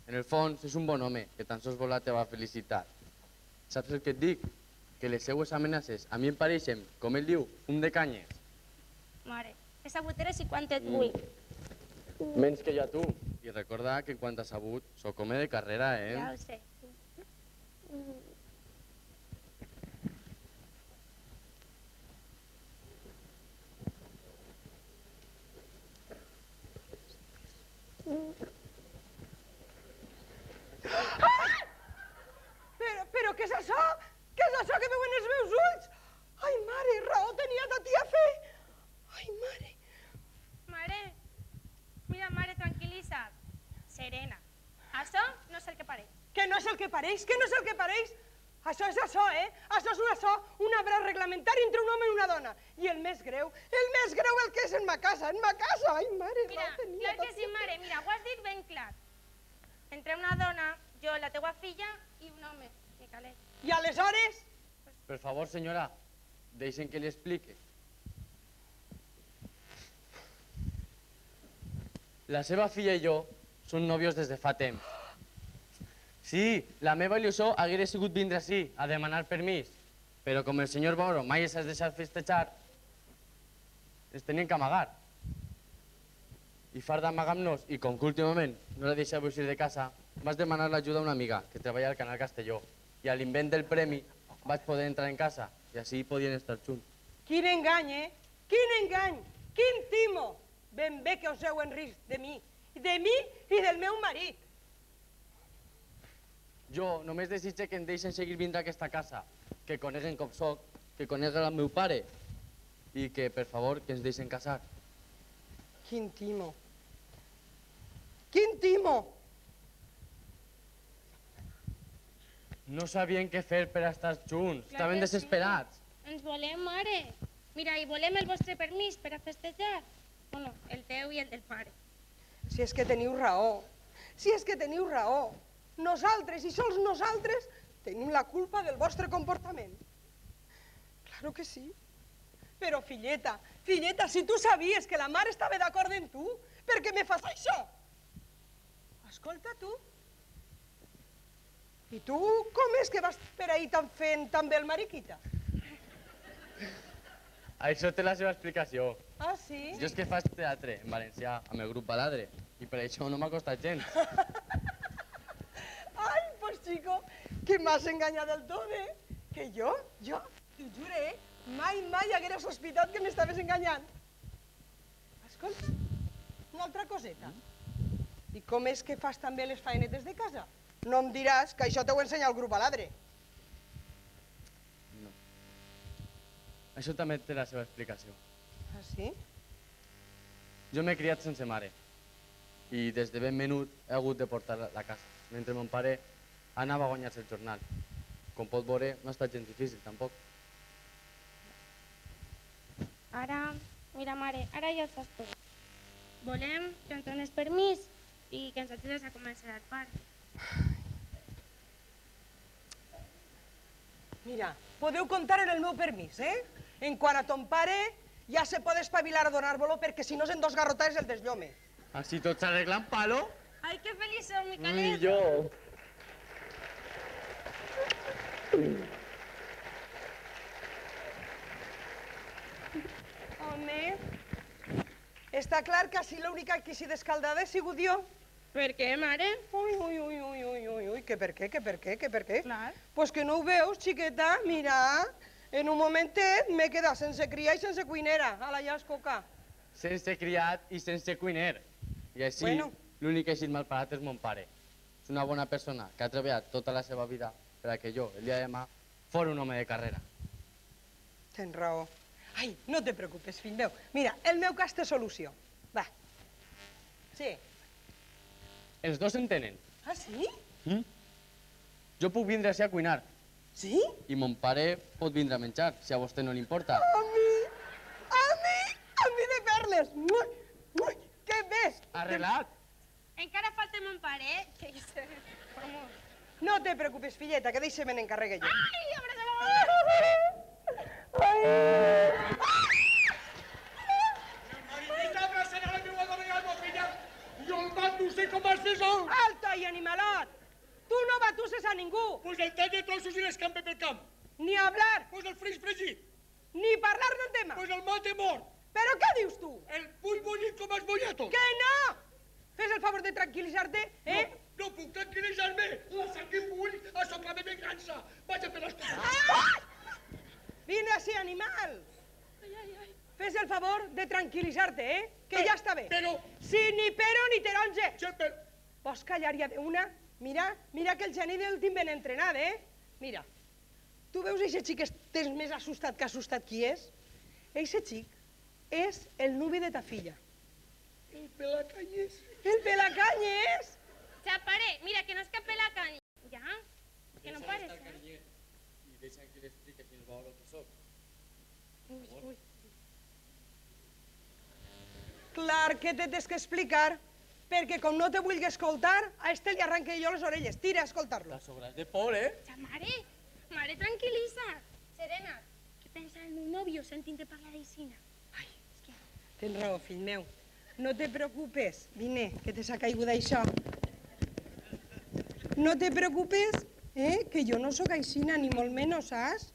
En el fons és un bon home, que tan sols vol la teva felicitat. Saps el que et dic? Que les seues amenaces a mi em pareixen, com ell diu, un de canyes. Mare, he sabut eres i quan et vull. Menys que jo a tu. I recorda que en quant a sabut, sóc home de carrera, Ja ho sé. Però què és això? Què és això que veuen els meus ulls? Ai, mare, raó tenia ta tia Fe. Ai, mare. Mare, tranquil·litza't. Serena. Això no és el que pareix. Que no és el que pareix, que no és el que pareix. Això és això, Això és un abraç reglamentari entre un home i una dona. I el més greu el que és en ma casa, Ai, mare, Mira, raó tenia clar ta que sí, tia mare, mira, ho has dit ben clar. Entre una dona, jo, la teua filla, i un home, Micalet. I aleshores? Per favor, senyora, deixen que li explique. La seva filla i jo som nòvios des de fa temps. Sí, la meva il·lusió haguera sigut vindre ací a demanar permís, però com el senyor Boro mai s'ha deixat festejar, ens tenien que amagar. I fart d'amagar-nos, i com que últimament no la deixava eixir de casa, vaig demanar l'ajuda a una amiga que treballa al Canal Castelló, i a l'invent del premi vaig poder entrar en casa, i així podien estar junts. Quin engany, Quin engany! Quin timo! Ben bé que us heu en risc de mi i del meu marit. Jo només desitge que em deixen seguir vindre a aquesta casa, que coneguen com soc, que coneguen el meu pare i que, per favor, que ens deixen casar. Quin timo. Quin timo! No sabien què fer per estar junts, estaven desesperats. Ens volem, mare. Mira, i volem el vostre permís per a festejar. Bueno, el teu i el del pare. Si és que teniu raó, si és que teniu raó. Nosaltres, i sols nosaltres, tenim la culpa del vostre comportament. Claro que sí. Però, filleta, si tu sabies que la mare estava d'acord amb tu, per què me fas això? Escolta, tu. I tu com és que vas per ahir tan fent tan bé el mariquita? Això té la seva explicació. Ah, sí? Jo és que faig teatre en valencià amb el grup Baladre i per això no m'ha costat gens. Ai, pues chico, que m'has enganyat del tot, eh? Que jo, t'ho jure, mai haguera sospitat que m'estaves enganyant. Escolta, una altra coseta. I com és que fas també les faenetes de casa? No em diràs que això t'ho ensenya el grup Baladre. No. Això també té la seva explicació. Ah, sí? Jo m'he criat sense mare i des de ben menut he hagut de portar la casa, mentre mon pare anava a guanyar-se el jornal. Com pot veure, no ha estat gens difícil, tampoc. Ara, mira, mare, ara ja ho saps tot. Volem que ens dones permís i que ens ajudes a començar el parc. Mira, podeu comptar en el meu permís, eh? En quant a ton pare, ja se pot espavilar a donar-vos-lo perquè si no en 2 garrotades el desllome. Així tots s'arreglen palo? Ai, que feliç som, Micalet! I jo. Home, està clar que així l'única que s'hi descaldada he sigut jo. Per què, mare? Ui, que per què? Clar. Pues que no ho veus, xiqueta? Mira, en un momentet m'he quedat sense cria i sense cuinera. Ala, ja escoca. Sense criat i sense cuiner. I així, Bueno. l'únic que ha eixit malparat és mon pare. És una bona persona que ha treballat tota la seva vida per a que jo, el dia de demà, fos un home de carrera. Tens raó. Ai, no te preocupes, fill meu. Mira, el meu cas té solució. Va. Sí. Els dos s'entenen. Ah, sí? Jo puc vindre així a cuinar Sí? i mon pare pot vindre a menjar, si a vostè no li importa. A mi de perles. Què ves? Arreglat! Encara falta mon pare, eh? Que jo sé. No te preocupes, filleta, que deixe me n'encarregue jo. Ai, abraçada! Mariquita, abraçant a la meua dona i a la meua filla. Jo el mando, sé com has de sol. Alta i animalot! Tu no batusses a ningú, Pues el tall de trossos i l'escampe pel camp. ni hablar, Pues el freix fregit. ni parlar del tema. Pues el mate mort. Però què dius tu? El puny bullit com has bollato. Que no! Fes el favor de tranquil·litzar-te, eh? No puc tranquil·litzar-me. La sang que bull a sopla de vengança. Vaja per les coses. Vine així, animal. Fes el favor de tranquil·litzar-te, eh? Que ja està bé. Però, Sí, ni pero ni taronja. sempre... Vols callar ja d'una? Mira que el gener l'últim ben entrenat, eh? Mira, tu veus eixe xic que estàs més assustat que assustat qui és? Eixe xic és el nuvi de ta filla. El pelacanyes. El pelacanyes! Ja, pare, mira, que no és cap la canya. Ja? Que no pares, eh? I deixa que l'explique si ens veure el que soc. Clar que te tens que explicar, perquè com no te vulgui escoltar, a este li arranque jo les orelles. Tira a escoltar-lo. T'has sobrat de por, eh? Ja, mare, tranquil·litza. Serena, què pensa el meu nòvio sentint-te parlar d'aixina? Tens raó, fill meu. No te preocupes. Vine, que te s'ha caigut això. No te preocupes, que jo no sóc aixina, ni molt menys, saps?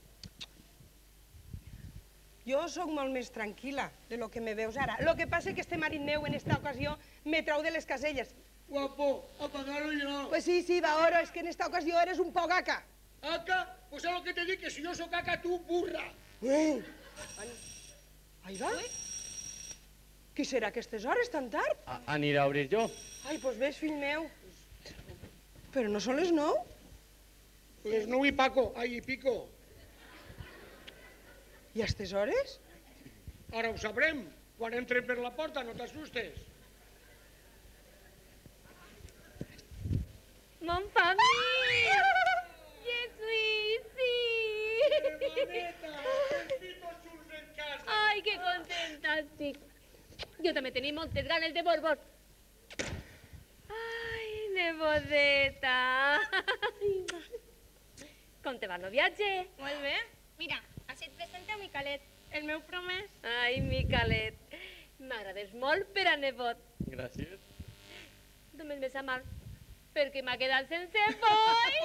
Jo sóc molt més tranquil·la de lo que me veus ara. Lo que passa és que este marit meu en esta ocasió me trau de les caselles. Guapo, apagar-lo ja. Pues sí, Baoro, és que en esta ocasió eres un poc aca. Aca, pues és lo que te dic, que si jo soc aca, tu burra. Ahí va. Qui serà a aquestes hores, tan tard? Aniré a obrir jo. Ai, pues ves, fill meu. Però no són les 9? Les 9 i Paco, ai, i pico. I a aquestes hores? Ara ho sabrem. Quan entren per la porta, no t'assustes. Mon papi! Jesús, sí! Hermaneta, els junts en casa. Ai, que contenta estic. Jo també tenia moltes ganes de borbot. Ai, nebodeta. Com te va el viatge? Molt bé. Mira, així et presento Micalet, el meu promès. Ai, Micalet, m'agrades molt per a nebot. Gràcies. Només me sap mal, perquè m'ha quedat sense boi.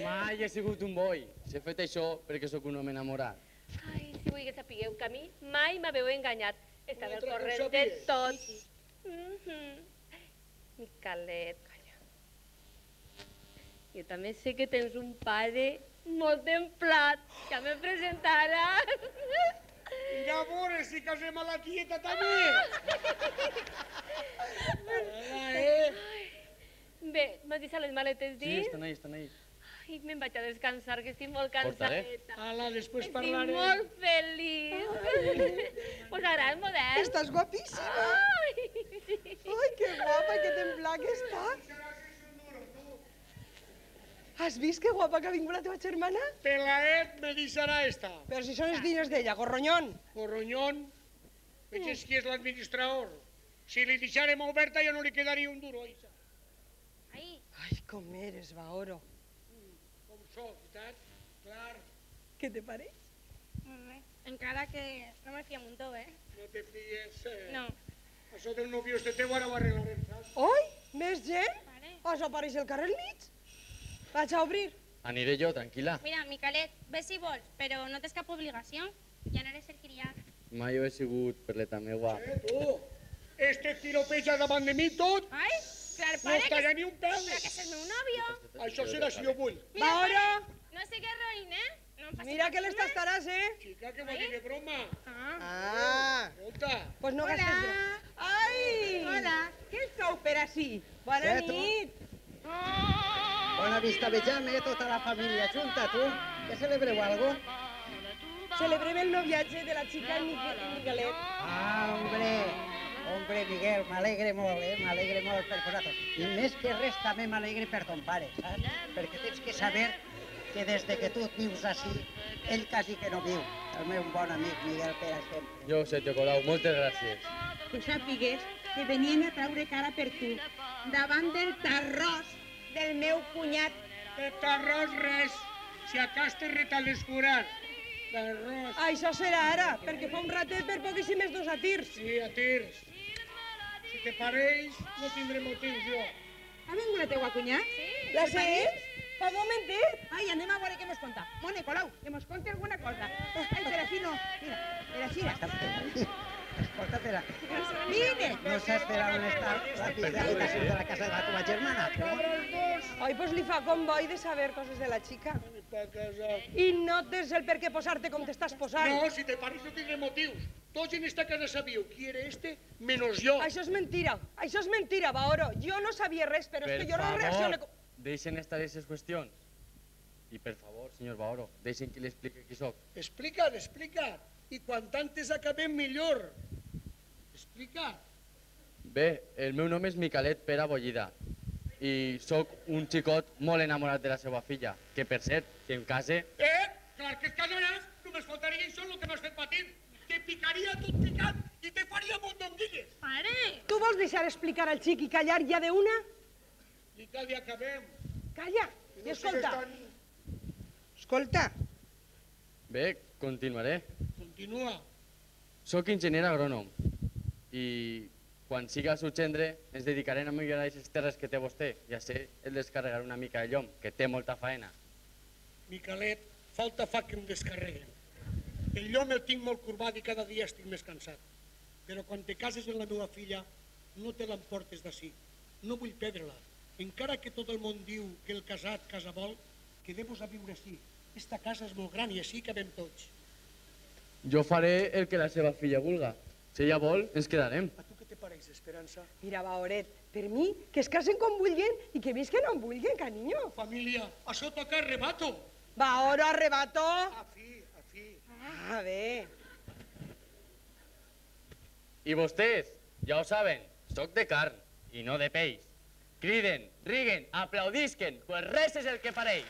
Mai he sigut un boi. Si he fet això perquè sóc un home enamorat. Ai, si vull que sapigueu que a mi mai m'haveu enganyat. Estava al Una altra corrent cosa de més. tot. Micalet, calla. Jo també sé que tens un pare molt templat. Ja me presentaràs. Ja veuràs si casem a la tieta també. Bé, m'has deixat les maletes Sí, dins? estan ahí. Ai, me'n vaig a descansar, que estic molt Portaré. cansadeta. Ala, després Estic parlarem. molt feliç. Pues ara el model. Estàs guapíssima. Ai, sí. Ai, que guapa, que templada que està. Has vist que guapa que ha vingut la teva germana? Pelaet me deixarà esta. Però si són els diners d'ella, gorronyón. Corronyón, veig qui és l'administrador. Si li deixarem oberta ja no li quedaria un duro, Isa. Ai, Ai, com eres, Baoro. Com soc, veritat? Clar, Què te pareix? molt bé. Encara que no me fia muntó, no te fies. No. Això del novio este teu ara ho arreglarem, saps? Oi, més gent? Pare. Això apareix el carrer al mig? Vaig a obrir. Aniré jo, tranquil·la. Mira, Micalet, ve si vols, però no tens cap obligació. Ja no eres el criat. Mai ho he sigut per l'eta meua. Tu, este tiropeja davant de mi tot, Ai, clar, no pare, es talla ni un pèl. però que és el meu nòvio. Això serà si jo vull. Baoro, No sigues roïn, No em passis mira que per les cima. tastaràs, Xica, que vol dir de broma. Ah, Escolta, pues no Hola. gastes res. Ai! Hola, què sou per ací? Bona tu? nit. Bona vista, vejam, tota la família junta, tu. Que celebreu algo? Celebrem el noviatge de la xica i Miguelet. Ah, hombre, Miguel, m'alegre molt, m'alegre molt per vosaltres. I més que res també m'alegre per ton pare, saps? Perquè tens que saber que des de que tu vius així, ell quasi que no viu. El meu bon amic Miguel, per exemple. Jo ho sé, tio Colau, moltes gràcies. Que sàpigues que venien a traure cara per tu, davant del terròs del meu cunyat. de t'arròs res. Si a cas te retal l'escurat. D'arròs. Això serà ara, perquè fa un ratet per poquíssimes dos a tirs. Sí, a tirs. Si te pareix, no tindré motius jo. Ha vingut la teua cunyat? La sents? Fa un momentet. Ai, anem a veure què mos conta. Mone, Colau, que mos conti alguna cosa. Ai, per així no. Mira, per així. Escolta, Pere, Vine! no saps per on està la habitació de la casa de la teva germana? Ai, pues li fa com boi de saber coses de la xica. Pa casar. I no tens el per què posar-te com t'estàs posant. No, si te pareix no tindré motius. Tots en esta casa sabíeu qui era este, menos jo. Això és mentira, Baoro. Jo no sabia res, però és Per que jo no reacciono... favor, deixen estar aquestes qüestions. I per favor, senyor Baoro, deixen que li expliqui qui sóc. Explica't, explica't. I quan antes acabem millor. Explica't. Bé, el meu nom és Micalet Pere Bollida i sóc un xicot molt enamorat de la seva filla, que per cert, si em case, Clar que et casaràs, només faltaria això el que m'has fet patir. Te picaria tot picat i te faria mondonguilles. Pare! Tu vols deixar explicar al xic i callar ja de una? I cada dia acabem. Calla i escolta. Escolta, bé, continuaré. Continua. Soc enginyer agrònom i quan siga el seu gendre ens dedicarem a millorar aquestes terres que té vostè i així el descarregaré una mica de llom, que té molta faena. Micalet, falta fa que em descarreguen. El llom el tinc molt curvat i cada dia estic més cansat. Però quan te cases amb la meva filla, no te l'emportes d'ací. No vull perdre-la. Encara que tot el món diu que el casat casa vol, quedem-vos a viure així. Esta casa és molt gran i així cabem tots. Jo faré el que la seva filla vulga. Si ella vol, ens quedarem. A tu què te pareix, Esperança? Mira, Baoret, Per mi, que es casen com vulguen i que visquen on vulguen, cariño. Família, això toca arrebato. Va, ahora arrebato. A fi. A ver. I vostès, ja ho saben, sóc de carn i no de peix. Criden, riguen, aplaudisquen, pues res és el que fareu.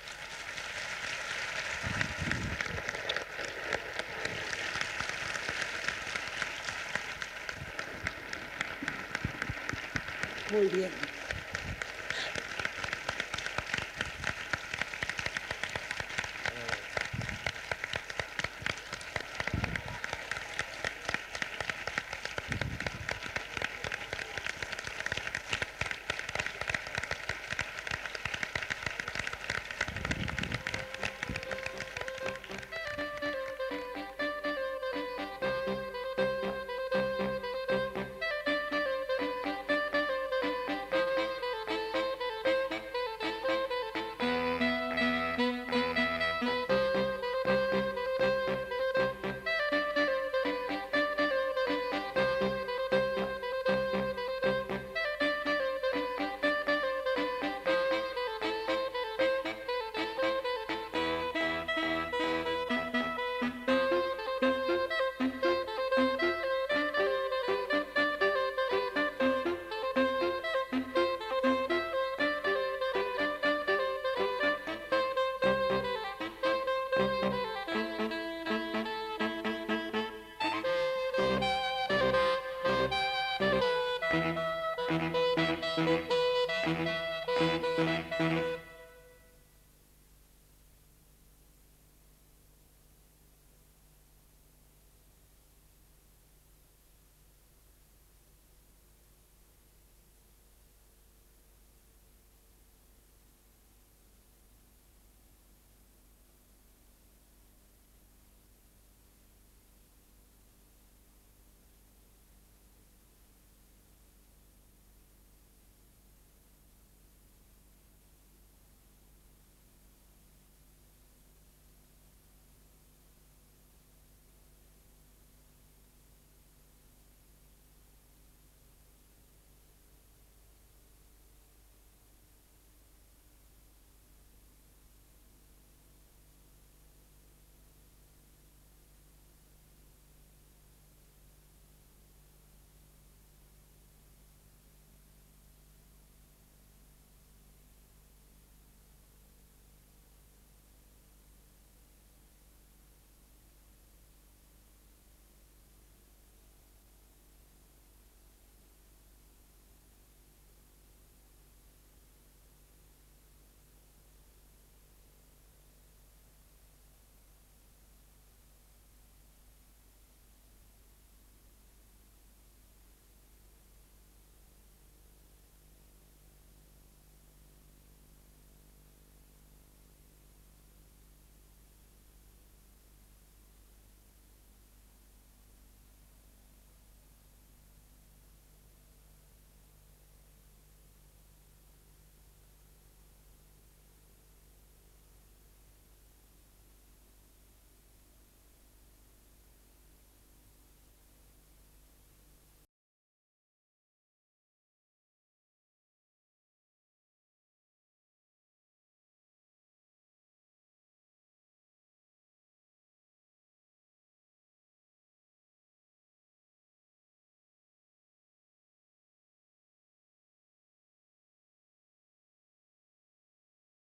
Muy bien.